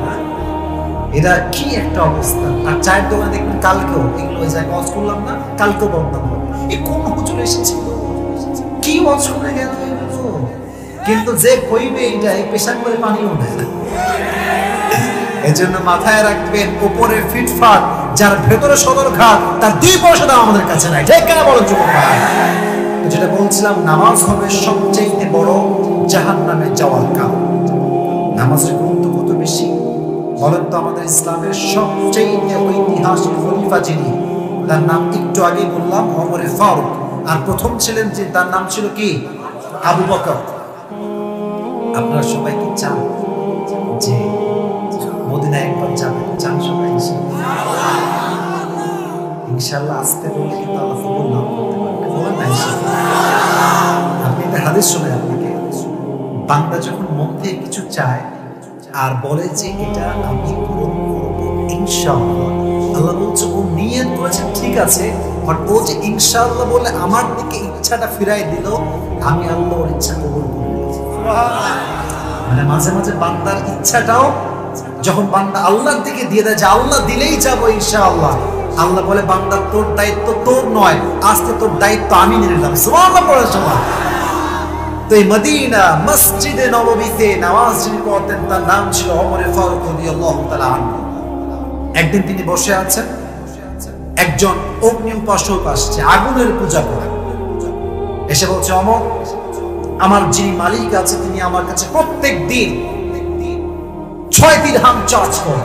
এরা কি একটা অবস্থা। আর চায়ের দোকানে দেখবেন কালকেও এগুলো ওই জায়গায় ওয়াজ করলাম না, কালকেও বদনাম হবে। এই কোন হুজুর এসেছিল, কি ওয়াজ করে গেল এগুলো। কিন্তু যে কইবে এইটা এই পেশাব করে পানিও নেয় না। এই জন্য মাথায় রাখবেন, উপরে ফিটফাট, যার ভেতরে সদর ঘাট, তার 2 পয়সা দাম আমাদের কাছে নাই। ঠিক কেন বলেন যুবক ভাই? যেটা বলছিলাম, নামাজ হবে সবচেয়ে বড় জাহান্নামে যাওয়ার কারণ। নামাজের গুরুত্ব কত বেশি বলেন তো? আমাদের ইসলামের সবচেয়ে ঐতিহাসিক খলিফা যিনি, তার নাম একটু আগেই বললাম ওমরে ফারুক। আর প্রথম ছিলেন যে, তার নাম ছিল কি? আবু বকর। আপনারা সবাই কি চান যে মদিনায় একবার যাবেন? চান সবাই? ইনশাআল্লাহ। আসতে বললে কিন্তু আল্লাহ কবুল না করতে পারবে, বলেন না ইনশাআল্লাহ। আপনি একটা হাদিস শুনে আপনাকে, বান্দা যখন মন থেকে কিছু চায় আর বলে যে এটা আমি পূরণ করব ইনশাআল্লাহ, আল্লাহ বলছে ও নিয়ত করেছে ঠিক আছে, বাট ও যে ইনশাআল্লাহ বলে আমার দিকে ইচ্ছাটা ফিরাই দিল, আমি আল্লাহ ওর ইচ্ছা কবুল করে নিয়েছি। মানে মাঝে মাঝে বান্দার ইচ্ছাটাও যখন বান্দা আল্লাহর দিকে দিয়ে দেয় যে আল্লাহ দিলেই যাবো ইনশাআল্লাহ, আল্লাহ বলে বান্দা তোর দায়িত্ব তোর নয়, আজকে তোর দায়িত্ব আমি নিয়ে নিলাম। সুবহানাল্লাহ পড়ে সবাই। তো এই মদিনা মসজিদে নববীতে নামাজ যিনি পড়তেন, তার নাম ছিল ওমরে ফারুক রাদিয়াল্লাহু তাআলা আনহু। একদিন তিনি বসে আছেন, একজন অগ্নি উপাসক আসছে, আগুনের পূজা করে। এসে বলছে, ওমর, আমার যিনি মালিক আছে তিনি আমার কাছে প্রত্যেক দিন 6 দিরহাম চার্জ করে।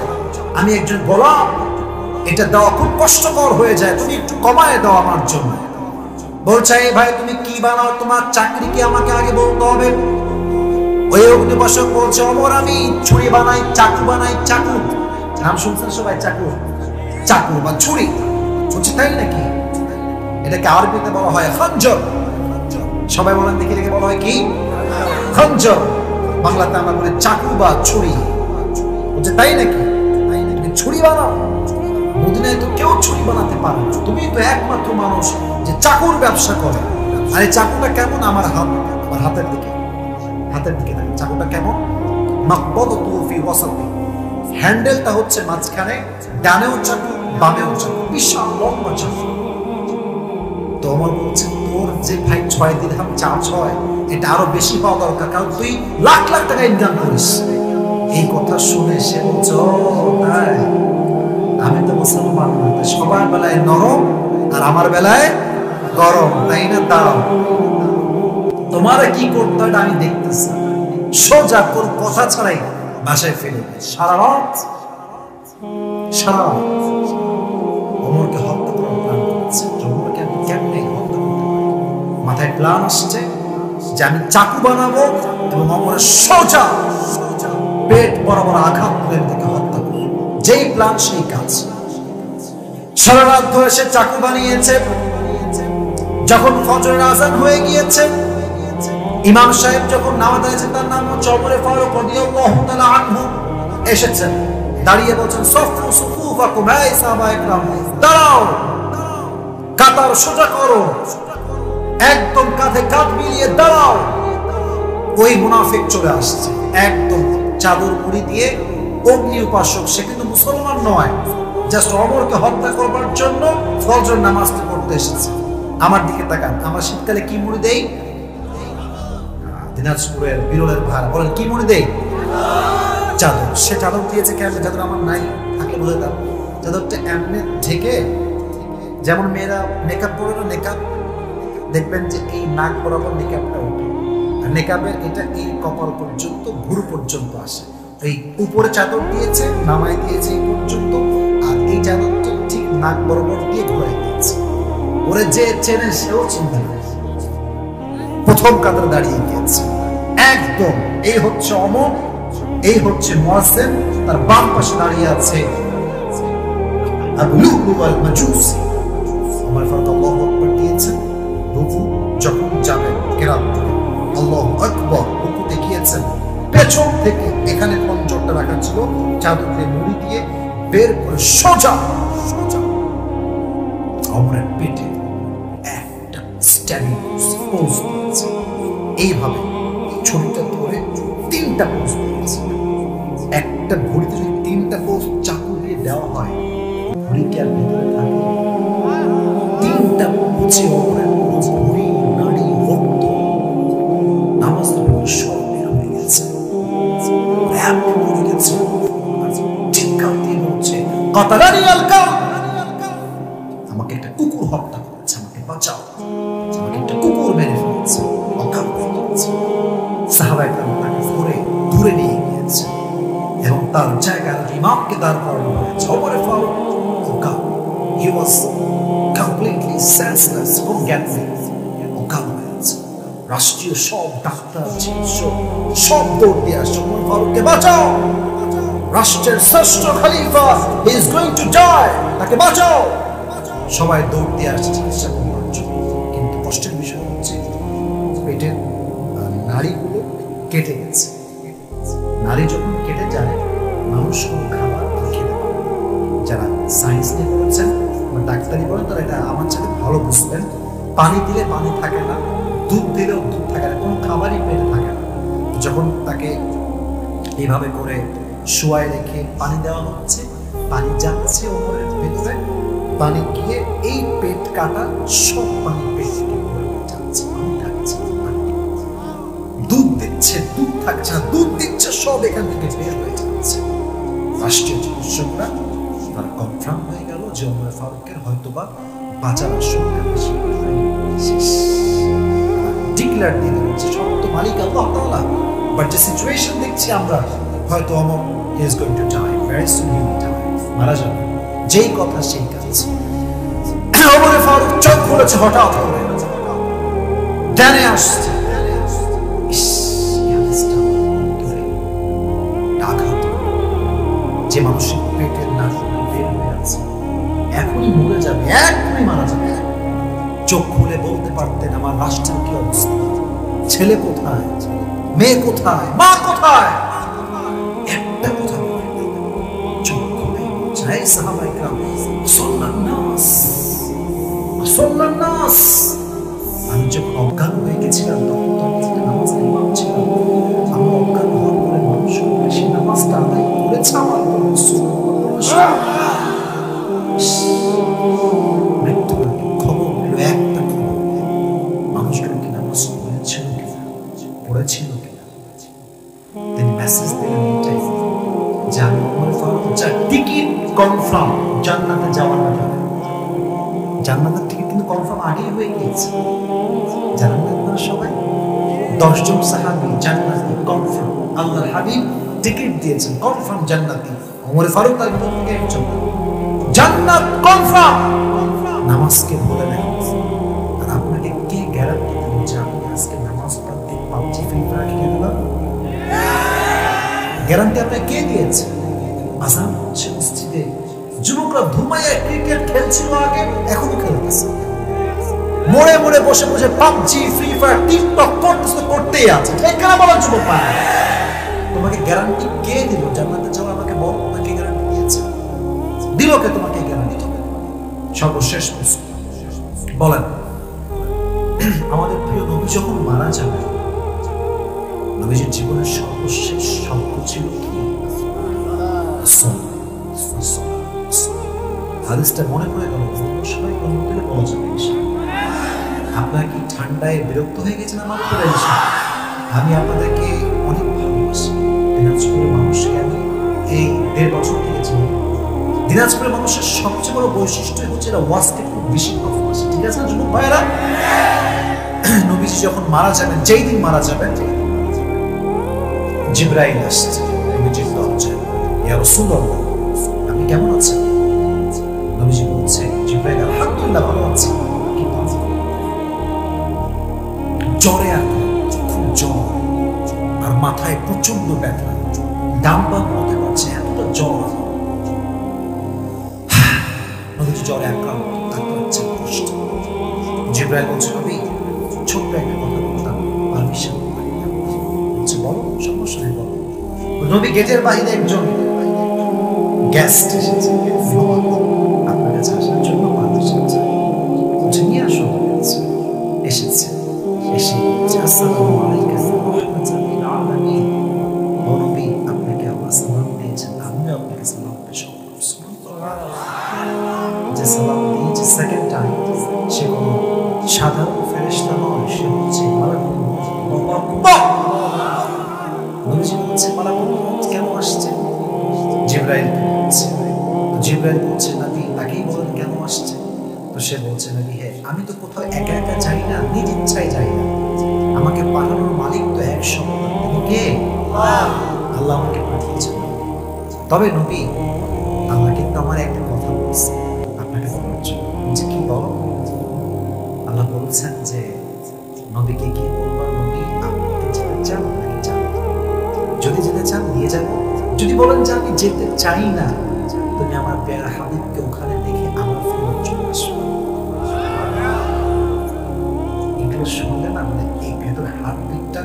আমি একজন গোলাম, এটা দেওয়া খুব কষ্টকর হয়ে যায়, তুমি একটু কমায় দাও আমার জন্য। বলছে, এই ভাই তুমি কি বানাও, তোমার চাকরি কি আমাকে আগে বলতে হবে? ওই অগ্নিবাসক বলছে, ওমর আমি ছুরি বানাই, চাকু বানাই। চাকু নাম শুনছেন সবাই? চাকু, চাকু বা ছুরি শুনছি, তাই নাকি? এটাকে আরবিতে বলা হয় খঞ্জর। সবাই বলেন দেখি, এটাকে বলা হয় কি? খঞ্জর। বাংলাতে আমরা বলি চাকু বা ছুরি। বলছে, তাই নাকি? তুমি ছুরি বানাও? মদিনায় তো কেউ ছুরি বানাতে পারে না, তুমি তো একমাত্র মানুষ যে চাকুর ব্যবসা করে। আর এই চাকুটা কেমন? আমার হাত, আমার হাতের দিকে, হাতের দিকে দেখেন চাকুটা কেমন? মাকবাদাতু ফি ওয়াসাতি, হ্যান্ডেলটা হচ্ছে মাঝখানে, ডানেও চাকু বামেও চাকু, বিশাল লম্বা চাকু। তো আমার বলছে, তোর যে ভাই 6 দিরহাম চার্জ হয়, এটা আরো বেশি হওয়া দরকার, কারণ তুই লাখ লাখ টাকা ইনকাম করিস। এই কথা শুনে সে বলছে, তাই আমি তো মুসলমান না, সবার বেলায় নরম আর আমার বেলায় গরম, তাই না? দাও, তোমার কি করতে হয় আমি দেখতেছি। সোজা কোন কথা ছাড়াই বাসায় ফিরে সারা রাত ওমরকে হত্যা করার প্ল্যান করছে। ওমরকে আমি কেমনে হত্যা করতে পারি? মাথায় প্ল্যান আসছে যে আমি চাকু বানাবো এবং ওমরের সোজা পেট বরাবর আঘাত করে তাকে হত্যা করবো। যেই প্ল্যান সেই কাজ। সারা রাত ধরে সে চাকু বানিয়েছে। যখন ফজরের আযান হয়ে গিয়েছে, ইমাম সাহেব যখন নামাজ আদায়, তার নাম হচ্ছে ওমরে ফারুক রাদিয়াল্লাহু তাআলা আনহু, এসেছেন, দাঁড়িয়ে বলছেন, সফু সুফুফাকুম, হে সাহাবায়ে কেরাম, দাঁড়াও, কাতার সোজা করো, একদম কাঁধে কাঁধ মিলিয়ে দাঁড়াও। ওই মুনাফিক চলে আসছে, একদম চাদর মুড়ি দিয়ে। অগ্নি উপাসক, সে কিন্তু মুসলমান নয়, জাস্ট ওমরকে হত্যা করবার জন্য ফজর নামাজ পড়তে এসেছে। আমার দিকে তাকান, আমরা শীতকালে কি মুড়ি দেই? দিনাজপুরের বিরলের ভাই বলেন, কি মুড়ি দেই? চাদর। সে চাদর দিয়েছে কেন? চাদর আমার নাই, থাকলে বলে দাও। চাদরটা এমনি ঢেকে, যেমন মেয়েরা মেকআপ পরে না, মেকআপ দেখবেন যে এই নাক বরাবর মেকআপটা ওঠে, আর মেকআপের এটা এই কপাল পর্যন্ত, ভুরু পর্যন্ত আসে। এই উপরে চাদর দিয়েছে, নামাই দিয়েছে এই পর্যন্ত, আর এই চাদরটা ঠিক নাক বরাবর দিয়ে ঘুরাই দিয়েছে। ওরে যে চেনে সেও চিনতে না, প্রথম কাতারে দাঁড়িয়ে গিয়েছে একদম। এই হচ্ছে ওমর, এই হচ্ছে মুয়াজ্জিন, তার বাম পাশে দাঁড়িয়ে আছে আবু লুলু আল মাজুসি। ওমর ফারুক আল্লাহু আকবার দিয়েছেন। রুকু যখন যাবেন কেরাত করে আল্লাহু আকবার, রুকুতে গিয়েছেন, পেছন থেকে এখানে খঞ্জরটা রাখা ছিল, চাদর দিয়ে মুড়ি দিয়ে বের করে সোজা ওমরের পেটে একটা স্ট্যাবিং পোজ দিয়েছে। এইভাবে ছুরিটা ধরে 3টা পোজ দিয়েছে। একটা ভুঁড়িতে যদি 3টা পোজ চাকু দিয়ে দেওয়া হয়, ভুঁড়ি কি আর ভেতরে থাকে? 3টা পোজে ওমরের পুরো ভুঁড়ি, নাড়ি, রক্ত, নামাজ সব বের হয়ে গেছে। এমন পড়ে গেছে, চিৎকার দিয়ে বলছে, কাতালানি আল-কাম, আমাকে একটা কুকুর হত্যা করেছে, আমাকে বাঁচাও, আমাকে একটা কুকুর মেরে ফেলেছে, অকাল হয়ে গেছে। সাহাবায়ে কেরাম তাকে ধরে দূরে নিয়ে গিয়েছে এবং তার জায়গায় ইমামকে দাঁড় করানো হয়েছে। ওমর ফারুক অকাল, he was completely senseless, জ্ঞানহীন, অকাল হয়েছে। রাষ্ট্রীয় সব ডাক্তার চিকিৎসক সব দৌড় দিয়ে আসছে, ওমর ফারুককে বাঁচাও, রাষ্ট্রের শ্রেষ্ঠ খলিফা, he is going to die, তাকে বাঁচাও। সবাই দৌড় দিয়ে আসছে চিকিৎসা করার জন্য। কিন্তু কষ্টের বিষয় হচ্ছে পেটের নাড়িগুলো কেটে গেছে। নাড়ি যখন কেটে যায়, মানুষ কোনো খাবার খেতে পারে। যারা সায়েন্স নিয়ে পড়েছেন বা ডাক্তারি করেন তারা এটা আমার সাথে ভালো বুঝবেন। পানি দিলে পানি থাকে না, দুধ দিলেও দুধ থাকে না, কোনো খাবারই পেটে থাকে না। যখন তাকে এইভাবে করে শোয়ায় রেখে পানি দেওয়া হচ্ছে, পানি যাচ্ছে ওমরের ভেতরে, পানি গিয়ে এই পেট কাটা সব পানি পেট থেকে যাচ্ছে, পানি থাকছে, দুধ দিচ্ছে, দুধ থাকছে না, দুধ দিচ্ছে, সব এখান থেকে বের হয়ে যাচ্ছে। রাষ্ট্রীয় চিকিৎসকরা তারা কনফার্ম হয়ে গেল যে ওমর ফারুকের হয়তোবা বাঁচার আশঙ্কা বেশি, শেষ। ডিক্লেয়ার দিয়ে দিল যে সব তো মালিক আল্লাহ তাআলা, বাট যে সিচুয়েশন দেখছি আমরা, হয়তো Omar is going to die very soon, he will die, মারা যাবে। যেই কথা সেই কাজ। ওমর ফারুক চোখ খুলেছে হঠাৎ করে, ডানে আসছে, যে মানুষের পেটের নাড়ি বের হয়ে আছে, এখনই মরে যাবে, এখনই মারা যাবে। চোখ খুলে বলতে পারতেন আমার রাষ্ট্রের কি অবস্থা, ছেলে কোথায়, মেয়ে কোথায়, মা কোথায়, একটা কথা বলে চোখ খুলে চাই সাহাবায়ে কেরাম সাল্লাল্লাহু নাস। আমি যখন অজ্ঞান হয়ে গেছিলাম তখন তো আমি একটা নামাজের ইমাম ছিলাম। আমি অজ্ঞান হওয়ার পরে মানুষের বেশি নামাজটা আদায় করেছে আমার মৃত্যুর খবর হলো একটা খবর, মানুষগুলো কি নামাজ পড়েছিল কিনা, পড়েছিল কিনা। তিনি মেসেজ দিলেন এটাই যে আমি ওমর ফারুক যা টিকিট কনফার্ম জান্নাতে যাওয়ার ব্যাপারে। জান্নাতের টিকিট কিন্তু কনফার্ম আগেই হয়ে গিয়েছে। জানেন না আপনারা সবাই, 10 জন সাহাবী জান্নাতি কনফার্ম, আল্লাহর হাবিব টিকিট দিয়েছেন কনফার্ম জান্নাতি। ওমর ফারুক তার ভিতর থেকে একজন, জান্নাত কনফার্ম। নামাজকে বলে নেন, আর আপনাকে কে গ্যারান্টি দিল যে আপনি আজকে নামাজ পড়তে পাবজি ফ্রি ফায়ার খেলে না? গ্যারান্টি আপনাকে কে দিয়েছে? আযান হচ্ছে মসজিদে, যুবকরা ঘুমাইয়া ক্রিকেট খেলছিল আগে, এখনো খেলতেছে। মোড়ে মোড়ে বসে বসে পাবজি ফ্রি ফায়ার টিকটক করতেছে, করতেই আছে। এখানে বলো যুবক ভাই, তোমাকে গ্যারান্টি কে দিল জান্নাতে যাওয়া? আমাকে বলো, তোমাকে গ্যারান্টি দিয়েছে? দিল কে তোমাকে গ্যারান্টি? সর্বশেষ প্রশ্ন বলেন, আমাদের প্রিয় নবী যখন মারা যাবে, নবীজির জীবনের সর্বশেষ শব্দ ছিল কি? হাদিসটা মনে পড়ে গেল, সবাই কমেন্ট দিলে বলা যাবে। আপনারা কি ঠান্ডায় বিরক্ত হয়ে গেছেন আমার উপরে? আমি আপনাদেরকে অনেক ভালোবাসি। দিনাজপুরের মানুষকে আমি এই 1.5 বছর থেকে চিনি। দিনাজপুরের মানুষের সবচেয়ে বড় বৈশিষ্ট্য হচ্ছে এরা ওয়াজকে খুব বেশি ভালোবাসে। ঠিক আছে না যুবক ভাইয়েরা? নবীজি যখন মারা যাবেন, যেই দিন মারা যাবেন, জিবরাইল আসছে নবীজির দরজায়, ইয়া রাসূলুল্লাহ আপনি কেমন আছেন? নবীজি বলছে, জিবরাইল আলহামদুলিল্লাহ ভালো আছি, কিন্তু জ্বরে আক্রান্ত, খুব জ্বর, আর মাথায় প্রচন্ড ব্যথা, ডান বাম বলতে পারছে, এতটা জ্বর। নবীজি জ্বরে আক্রান্ত, থাকতে পারছেন কষ্ট। জিবরাইল বলছে, নবী ছোট্ট একটা কথা বলতাম, পারমিশন বলছে, বলো, সমস্যা নেই বলো। নবী গেটের বাইরে একজন গেস্ট এসেছে, আপনার কাছে আসার জন্য মানুষ এসেছে, নিয়ে আসো এসেছে, এসে আসসালামু আলাইকুম ওয়া রাহমাতুল্লাহি ওয়া বারাকাতুহু। ও নবী, আপনাকে আল্লাহ সালাম দিয়েছেন, আমিও আপনাকে সালাম পেশ করছি। যে সালাম দিয়েছে সেকেন্ড টাইম, সে কোনো সাধারণ ফেরেশতা নয়, সে হচ্ছে মালাকুল মউত। নবীজি বলছে মালাকুল মউত কেন আসছে? জিবরাইলকে বলছে। তো জিবরাইল বলছে নবী তাকেই বলেন কেন আসছে? তো সে বলছে নবী হে, আমি তো কোথাও একা একা যাই না, নিজ ইচ্ছায় যাই না, আমাকে পাঠানোর মালিক তো এক সত্তা, তিনি কে? আল্লাহ আমাকে পাঠিয়েছেন। তবে নবী, আল্লাহ কিন্তু আমার একটা কথা বলছে আপনাকে বলার জন্য। যে কি বলো? আল্লাহ বলছেন যে নবীকে গিয়ে বলবার, নবী আপনি যেতে চান নাকি চান? যদি যেতে চান নিয়ে যাবো, যদি বলেন যে আমি যেতে চাই না, তুমি আমার প্যারা হাবিবকে ওখানে দেখে আমার ফেরত চলে আসো। এগুলো শুনলে না মানে এই ভেতরে হার্টবিটটা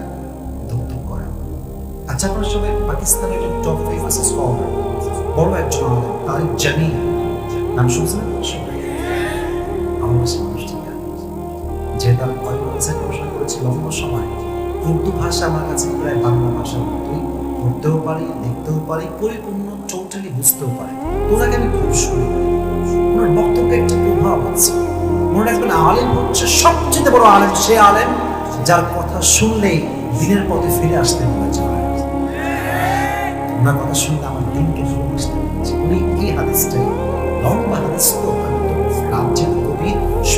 ধুকধুক করে। আচ্ছা, আপনার সবাই পাকিস্তানের একজন টপ ফেমাস স্কলার, বড় একজন আলেম, তারিক জামিল নাম শুনছেন? আমার কাছে মানুষ ঠিক আছে, যে তার কয়েকজন পড়াশোনা করেছে লম্বা সময়, উর্দু ভাষা আমার কাছে প্রায় বাংলা ভাষার মতোই, পড়তেও পারি, লিখতেও পারি, পরিপূর্ণ টোটালি বুঝতেও পারি। ওনাকে আমি খুব শুনি, ওনার বক্তব্যে একটা প্রভাব আছে। মনে রাখবেন, আলেম হচ্ছে সবচেয়ে বড় আলেম সে আলেম যার কথা শুনলেই দিনের পথে ফিরে আসতে মনে চায়। ওনার কথা শুনলে আমার দিনকে ফিরে আসতে হচ্ছে। উনি এই হাদিসটাই, লম্বা হাদিস তো রাজ্যের কবি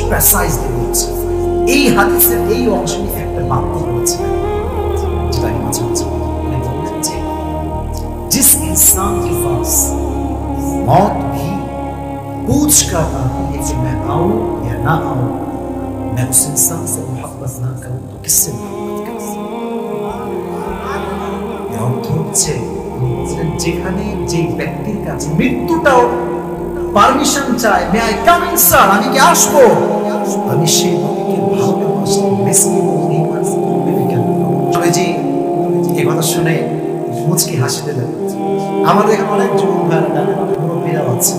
প্রেসাইজলি বলছে, এই হাদিসের এই অংশে একটা বাক্য বলেছিলেন, যেটা আমি মাঝে মাঝে উনি বললেন যে जिस इंसान के पास मौत भी पूछ कर आती है कि मैं आऊं या ना आऊं, मैं उस इंसान से मोहब्बत ना करूं तो किससे मोहब्बत करूं? এর অর্থ হচ্ছে যেখানে যে ব্যক্তির কাছে মৃত্যুটাও পারমিশন চায়, may I come in sir, আমি কি আসবো, আমি সেই নবীকে ভালোবাসি, বেশি এই মানুষ করবে কেন? তবে যে এই কথা শুনে মুচকি হাসি দিলেন। আমাদের এখানে অনেক যুবক ভাইরা, মুরব্বীরাও আছে,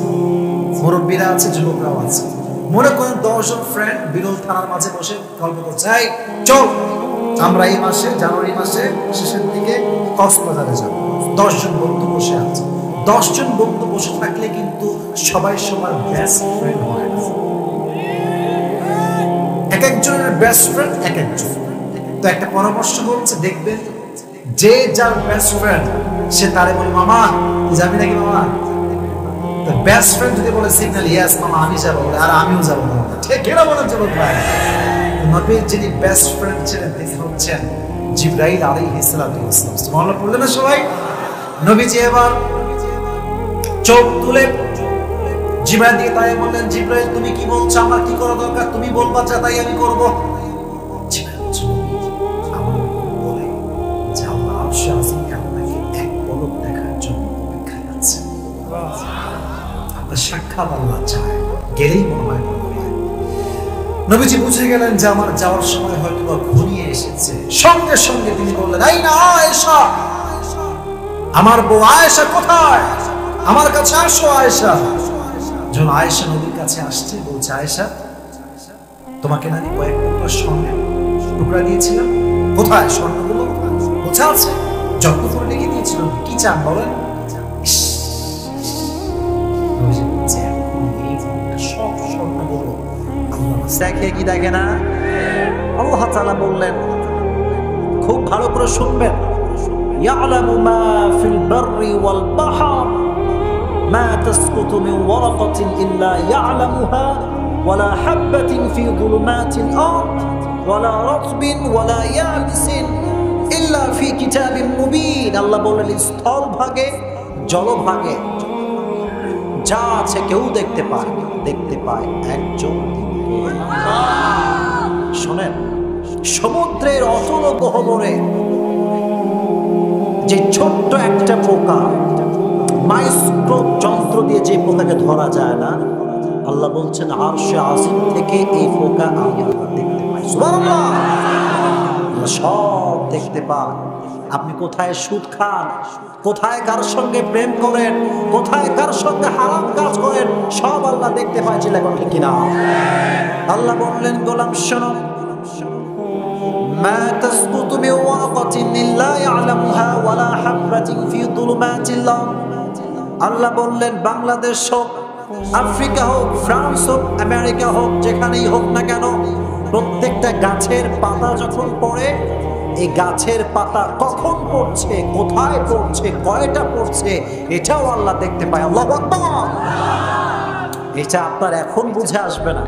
মুরব্বীরা আছে, যুবকরাও আছে। মনে করেন 10 জন ফ্রেন্ড বিরল থানার মাঝে বসে গল্প করছে, এই চল আমরা এই মাসে জানুয়ারি মাসে শেষের দিকে কক্সবাজারে যাব। 10 জন বন্ধু বসে আছে। 10 জন বন্ধু বসে থাকলে কিন্তু সবাই সবার বেস্ট ফ্রেন্ড হয় না। এক একজনের বেস্ট ফ্রেন্ড এক একজন। তো একটা পরামর্শ বলছে, দেখবেন যে যার বেস্ট ফ্রেন্ড সে তারে বলে, মামা যাবি নাকি মামা? তো বেস্ট ফ্রেন্ড যদি বলে সিগন্যাল, ইয়েস মামা আমি যাবো, আর আমিও যাবো। ঠিক এরা বলার জন্য ভাই, নবীর যিনি বেস্ট ফ্রেন্ড ছিলেন তিনি হচ্ছেন জিবরাইল আলাইহিস সালাতু ওয়াস সালাম। সুবহানাল্লাহ বললেন না সবাই? নবীজি এবার চোখ তুলে জিবরাইল দিকে তাই বললেন, জিবরাইল তুমি কি বলছো, আমার কি করা দরকার, তুমি বলবা যা তাই আমি করব। জিবরাইল বলছে, আমার বলে যে আল্লাহ আরশে আজিম আপনাকে এক পলক দেখার জন্য অপেক্ষায় আছে। আপনার সাক্ষাৎ আল্লাহ চায়, গেলেই মনে হয় ভালো হয়। নবীজি বুঝে গেলেন যে আমার যাওয়ার সময় হয়তো বা ঘনিয়ে এসেছে। সঙ্গে সঙ্গে তিনি বললেন, এই না আয়েশা, আমার বউ আয়েশা কোথায়, আমার কাছে আসো আয়েশা। যখন আয়েশা নবীর কাছে আসছে, বলছে, আয়েশা তোমাকে নাকি কয়েক টুকরা স্বর্ণের টুকরা দিয়েছিলাম, কোথায় স্বর্ণগুলো? কোথা আছে? যত্ন করে রেখে দিয়েছিলাম, কি চান বলেন? সব স্বর্ণগুলো দেখে কি দেখে না? আল্লাহ তাআলা বললেন, খুব ভালো করে শুনবেন, ইয়ালামু মা ফিল বাররি ওয়াল বাহর মা তাসকুতু মিন ওয়ারাকাতিন ইল্লা ইয়ালামুহা ওয়ালা হাববাতিন ফি যুলুমাতিল আরদ ওয়ালা রাতবিন ওয়ালা ইয়াবিসিন ইল্লা ফি কিতাবিন মুবিন। আল্লাহ বললেন, স্থল ভাগে জলভাগে যা আছে কেউ দেখতে পায় একজন। শোনেন, সমুদ্রের অতল গহ্বরে যে ছোট্ট একটা পোকা, মাইক্রোস্কোপ যন্ত্র দিয়ে যে পোকাকে ধরা যায় না, আল্লাহ বলছেন আরশে আজিম থেকে এই পোকা আমি আল্লাহ দেখতে পাই। সুবহানাল্লাহ, সব দেখতে পাই। আপনি কোথায় সুদ খান, কোথায় কার সঙ্গে প্রেম করেন, কোথায় কার সঙ্গে হারাম কাজ করেন, সব আল্লাহ দেখতে পাচ্ছিল এখন ঠিক কিনা? আল্লাহ বললেন গোলাম শোনো, মা তাসকুতু মিন ওয়ারাকাতিন ইল্লা ইয়ালামুহা ওয়ালা হাববাতিন ফি যুলুমাতিল আরদ। আল্লাহ বললেন বাংলাদেশ হোক, আফ্রিকা হোক, ফ্রান্স হোক, আমেরিকা হোক, যেখানেই হোক না কেন, প্রত্যেকটা গাছের পাতা যখন পড়ে, এই গাছের পাতা কখন পড়ছে, কোথায় পড়ছে, কয়টা পড়ছে, এটাও আল্লাহ দেখতে পায়। আল্লাহু আকবার। এটা আপনার এখন বুঝে আসবে না,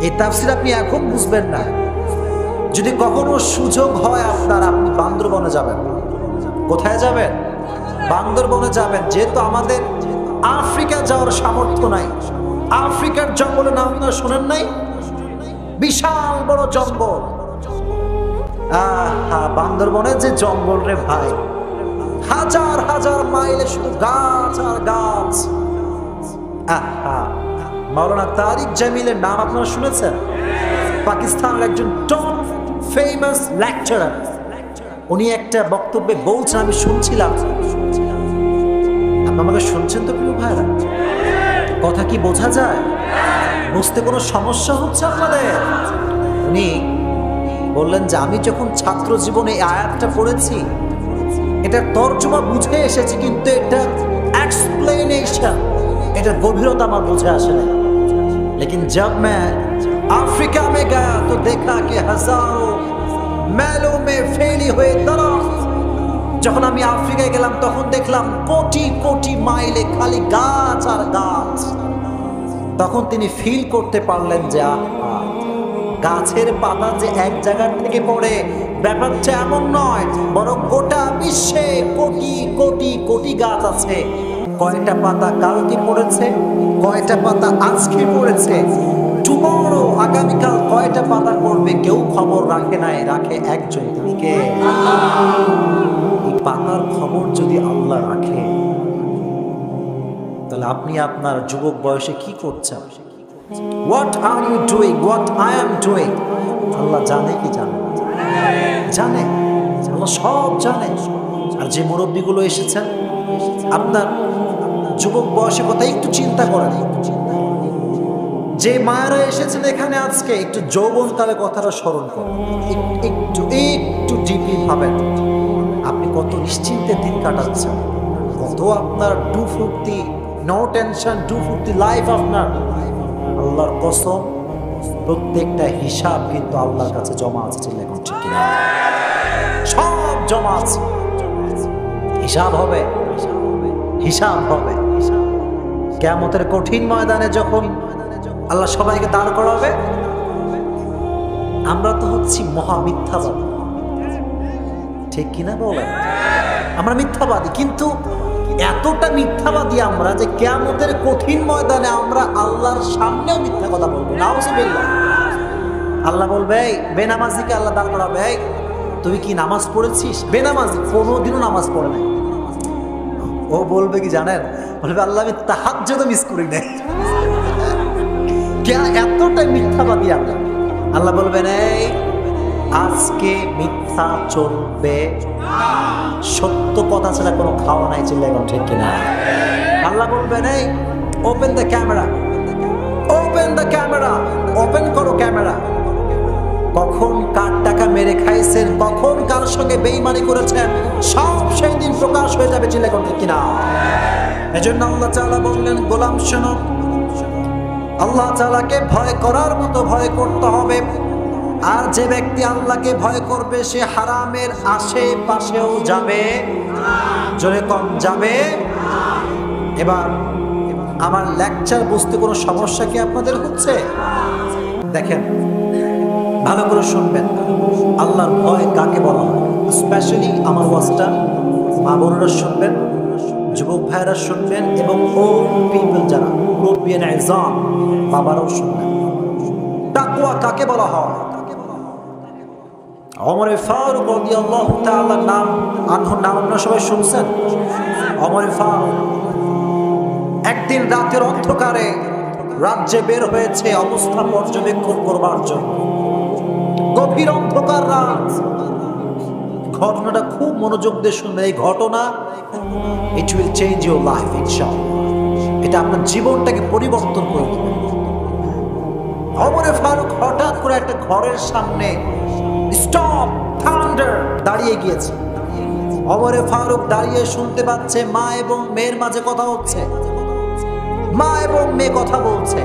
এই তাফসীর আপনি এখন বুঝবেন না। যদি কখনো সুযোগ হয় আপনার, আপনি বান্দরবনে যাবেন। কোথায় যাবেন? বান্দরবনে যাবেন। যেহেতু আমাদের আফ্রিকা যাওয়ার সামর্থ্য নাই, আফ্রিকার জঙ্গলের নাম আপনারা শোনেন নাই? বিশাল বড় জঙ্গল। বান্দরবনের যে জঙ্গল রে ভাই, হাজার হাজার মাইলে শুধু গাছ আর গাছ। মাওলানা তারিক জামিলের নাম আপনারা শুনেছেন? পাকিস্তানের একজন টপ ফেমাস লেকচারার। উনি একটা বক্তব্যে বলছেন, আমি শুনছিলাম। আমাকে শুনছেন তো প্রিয় ভাইরা? কথা কি বোঝা যায়? বুঝতে কোনো সমস্যা হচ্ছে আপনাদের? উনি বললেন যে আমি যখন ছাত্র জীবনে এই আয়াতটা পড়েছি, এটা তর্জমা বুঝে এসেছি, কিন্তু এটা এক্সপ্লেনেশন, এটা গভীরতা আমার বুঝে আসে না। लेकिन जब मैं अफ्रीका में गया तो देखा कि हजारों मैलों में फैली हुए दरख्त। যখন আমি আফ্রিকায় গেলাম তখন দেখলাম কোটি কোটি মাইলে খালি গাছ আর গাছ। তখন তিনি ফিল করতে পারলেন যে গাছের পাতা যে এক জায়গা থেকে পড়ে, ব্যাপারটা এমন নয়, বরং গোটা বিশ্বে কোটি কোটি কোটি গাছ আছে। কয়টা পাতা কালকে পড়েছে, কয়টা পাতা আজকে পড়েছে, টুমরো আগামীকাল কয়টা পাতা পড়বে কেউ খবর রাখে নাই, রাখে একজন, তিনি কে? এই পাতার খবর যদি আল্লাহ রাখে, তাহলে আপনি আপনার যুবক বয়সে কি করছেন? What are you doing? What I am doing? আল্লাহ জানে কি জানে? জানে, আল্লাহ সব জানে। আর যে মুরব্বীগুলো এসেছেন, আপনার যুবক বয়সের কথা একটু চিন্তা করেন। যে মায়েরা এসেছেন এখানে আজকে, একটু যৌবনকালে কথাটা স্মরণ করুন, একটু একটু ডিপলি ভাবেন আপনি কত নিশ্চিন্তে দিন কাটাচ্ছেন, কত আপনার ডু ফুর্তি, নো টেনশন, ডু ফুর্তি লাইফ আপনার। আল্লাহর কসম, প্রত্যেকটা হিসাব কিন্তু আল্লাহর কাছে জমা আছে। এখন ঠিক কিনা? সব জমা আছে, হিসাব হবে, হিসাব হবে। কিয়ামতের কঠিন ময়দানে যখন আল্লাহ সবাইকে দাঁড় করাবে, আমরা তো হচ্ছি মহা মিথ্যাবাদী, ঠিক কিনা বলেন? আমরা মিথ্যাবাদী, কিন্তু এতটা মিথ্যাবাদী আমরা যে কিয়ামতের কঠিন ময়দানে আমরা আল্লাহর সামনেও মিথ্যা কথা বলবো। নাউজুবিল্লাহ। আল্লাহ বলবে, বেনামাজিকে আল্লাহ দাঁড় করাবে, তুই কি নামাজ পড়েছিস? বেনামাজি কোনোদিনও নামাজ পড়ে নাই। ও বলবে কি জানেন? বলবে আল্লাহ আমি তাহাজ্জুদ মিস করি নাই। এতটাই মিথ্যাবাদী আমরা। আল্লাহ বলবেন, এই আজকে মিথ্যা চলবে, সত্য কথা ছাড়া কোনো খাওয়া নাই। চিল্লা এখন ঠিক কিনা? আল্লাহ বলবেন, এই open the camera, open the camera, open করো ক্যামেরা। কখন কার টাকা মেরে খাইছেন, কখন কার সঙ্গে বেঈমানি করেছেন, সব সেই দিন প্রকাশ হয়ে যাবে। চিল্লা এখন ঠিক কিনা? এজন্য আল্লাহ তাআলা বললেন, গোলাম শোনো, আল্লাহ তাআলাকে ভয় করার মতো ভয় করতে হবে। আর যে ব্যক্তি আল্লাহকে ভয় করবে, সে হারামের আশেপাশেও যাবে। জোরে কম যাবে। এবার আমার লেকচার বুঝতে কোনো সমস্যা কি আপনাদের হচ্ছে? দেখেন, ভালো করে শুনবেন, আল্লাহর ভয় কাকে বলা হয়। স্পেশালি আমার ওয়াজটা মা বোনেরা শুনবেন, যুবক ভাইয়েরা শুনবেন, এবং ওল্ড পিপল যারা মুরব্বিয়ান আযম বাবারাও শুনবেন। তাকওয়া কাকে বলা হয়? ওমর ফারুক রাদিয়াল্লাহু তাআলা নাম আনহুর নাম আপনারা সবাই শুনছেন। ওমর ফারুক একদিন রাতের অন্ধকারে রাজ্যে বের হয়েছে অবস্থা পর্যবেক্ষণ করবার জন্য। গভীর অন্ধকার রাত, ঘটনাটা খুব মনোযোগ দিয়ে শুনবেন। এই ঘটনা it will change your life ইনশাআল্লাহ। এটা আপনার জীবনটাকে পরিবর্তন করে দেবে। ওমর ফারুক হঠাৎ করে একটা ঘরের সামনে স্টপ থান্ডার দাঁড়িয়ে গিয়েছে। ওমর ফারুক দাঁড়িয়ে শুনতে পাচ্ছে মা এবং মেয়ের মাঝে কথা হচ্ছে। মা এবং মেয়ে কথা বলছে।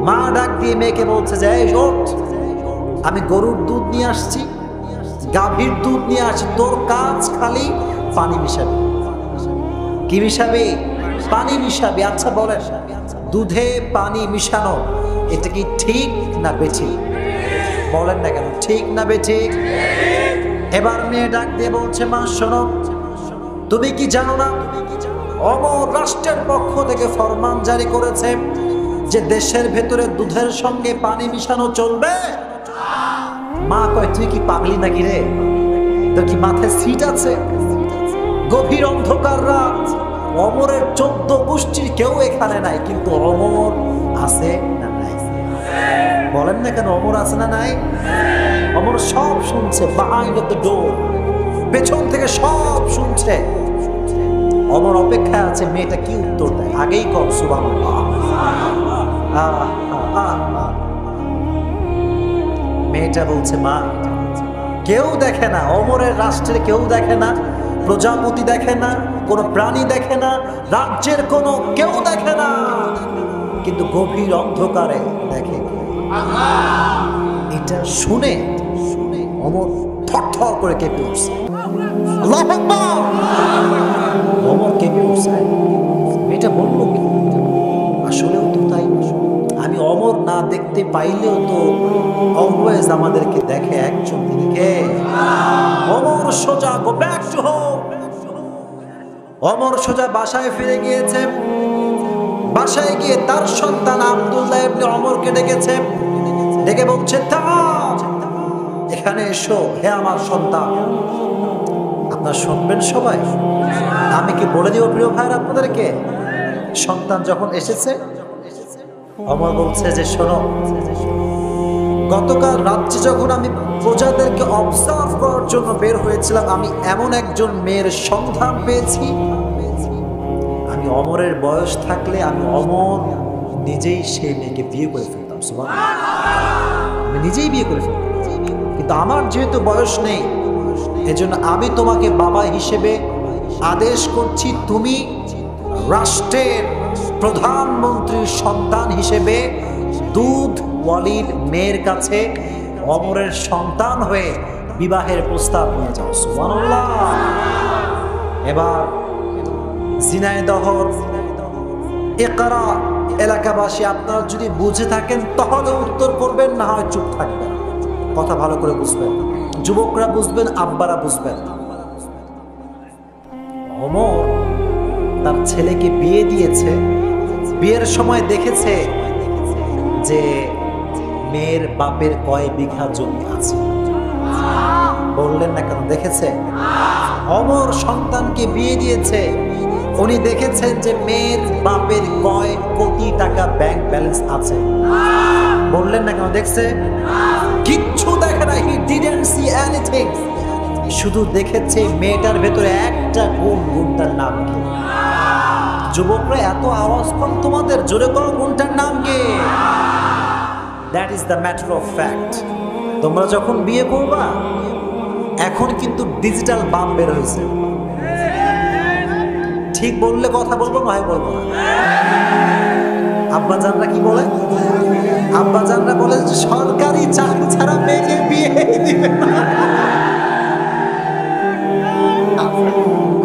মা ডাক দিয়ে মেয়েকে বলছে যে এই ওঠ, আমি গরুর দুধ নিয়ে আসছি, গাভীর দুধ নিয়ে আসছি, তোর কাজ খালি পানি মিশাবি। কি মিশাবি? পানি মিশাবি। আচ্ছা বলেন, দুধে পানি মিশানো এটা কি ঠিক না বেঠিক? বলেন না কেন, ঠিক না বেঠিক? এবার মেয়ে ডাক দিয়ে বলছে মা শোনো, তুমি কি জানো না ওমর রাষ্ট্রের পক্ষ থেকে ফরমান জারি করেছে যে দেশের ভেতরে দুধের সঙ্গে পানি মিশানো চলবে? মা কয় তুই কি পাগলি নাকি রে, তোর কি মাথায় সিট আছে? গভীর অন্ধকার রাত, ওমরের 14 গোষ্ঠীর কেউ এখানে নাই, কিন্তু ওমর আছে না নাই? বলেন না কেন, ওমর আছে না নাই? ওমর সব শুনছে, behind the door, পেছন থেকে সব শুনছে। ওমর অপেক্ষায় আছে মেয়েটা কি উত্তর দেয়। আগেই কর সুবহানাল্লাহ। মেয়েটা বলছে মা কেউ দেখে না, ওমরের রাষ্ট্রের কেউ দেখে না, প্রজাপতি দেখে না, কোনো প্রাণী দেখে না, রাজ্যের কোনো কেউ দেখে না, কিন্তু গভীর অন্ধকারে দেখে। এটা শুনে ওমর থরথর করে কেঁপে উঠছে। আল্লাহু আকবার! ওমর কেঁপে উঠছে। মেয়েটা বলল কি? আসলেও তো তাই। আমি ওমর না দেখতে পাইলেও তো অলওয়েজ আমাদেরকে দেখে একজন, তিনি কে? ওমর সোজা go back to home. Omar সোজা বাসায় ফিরে গিয়েছে। বাসায় গিয়ে তার সন্তান আব্দুল্লাহ ইবনে ওমরকে ডেকেছে। ডেকে বলছে তাম, এখানে এসো হে আমার সন্তান। আপনারা শুনবেন সবাই, আমি কি বলে দিব প্রিয় ভাইরা আপনাদেরকে? সন্তান যখন এসেছে, ওমর বলছে যে শোনো, গতকাল রাত্রে যখন আমি প্রজাদেরকে অবজার্ভ করার জন্য বের হয়েছিলাম, আমি এমন একজন মেয়ের সন্ধান পেয়েছি। আমি ওমরের বয়স থাকলে আমি ওমর নিজেই সেই মেয়েকে বিয়ে করে ফেলতাম। সুবহানাল্লাহ, আমি নিজেই বিয়ে করে ফেলতাম, কিন্তু আমার যেহেতু বয়স নেই, এজন্য আমি তোমাকে বাবা হিসেবে আদেশ করছি, তুমি রাষ্ট্রের প্রধানমন্ত্রীর সন্তান হিসেবে দুধ ওয়ালির মেয়ের কাছে ওমরের সন্তান হয়ে বিবাহের প্রস্তাব নিয়ে যাও। সুবহানাল্লাহ। এবার ঝিনাইদহর ইকরা এলাকাবাসী আপনারা যদি বুঝে থাকেন তাহলে উত্তর করবেন, না হয় চুপ থাকবেন। কথা ভালো করে বুঝবেন, যুবকরা বুঝবেন, আব্বারা বুঝবেন। ওমর তার ছেলেকে বিয়ে দিয়েছে। বিয়ের সময় দেখেছে যে মেয়ের বাপের কয় বিঘা জমি আছে। বললেন না কেন? দেখেছে। ওমর সন্তানকে বিয়ে দিয়েছে, উনি দেখেছেন যে মেয়ের বাপের কয় কোটি টাকা ব্যাংক ব্যালেন্স আছে। বললেন না কেন? দেখছে। কিচ্ছু দেখে না, হি ডিডন্ট সি এনিথিং। শুধু দেখেছে মেয়েটার ভেতরে একটা গুণ, গুণটার নাম কি? যুবকরা এত আওয়াজ কম তোমাদের, জোরে করো, গুণটার নাম কি? That is the matter of fact. তোমরা যখন বিয়ে করবা, এখন কিন্তু ডিজিটাল বাম বের হয়েছে। ঠিক বললে কথা বলবো, নয় বলবো না। আব্বাজানরা কি বলে? আব্বাজানরা বলে সরকারি চাকরি ছাড়া মেয়েকে বিয়ে দিবে না।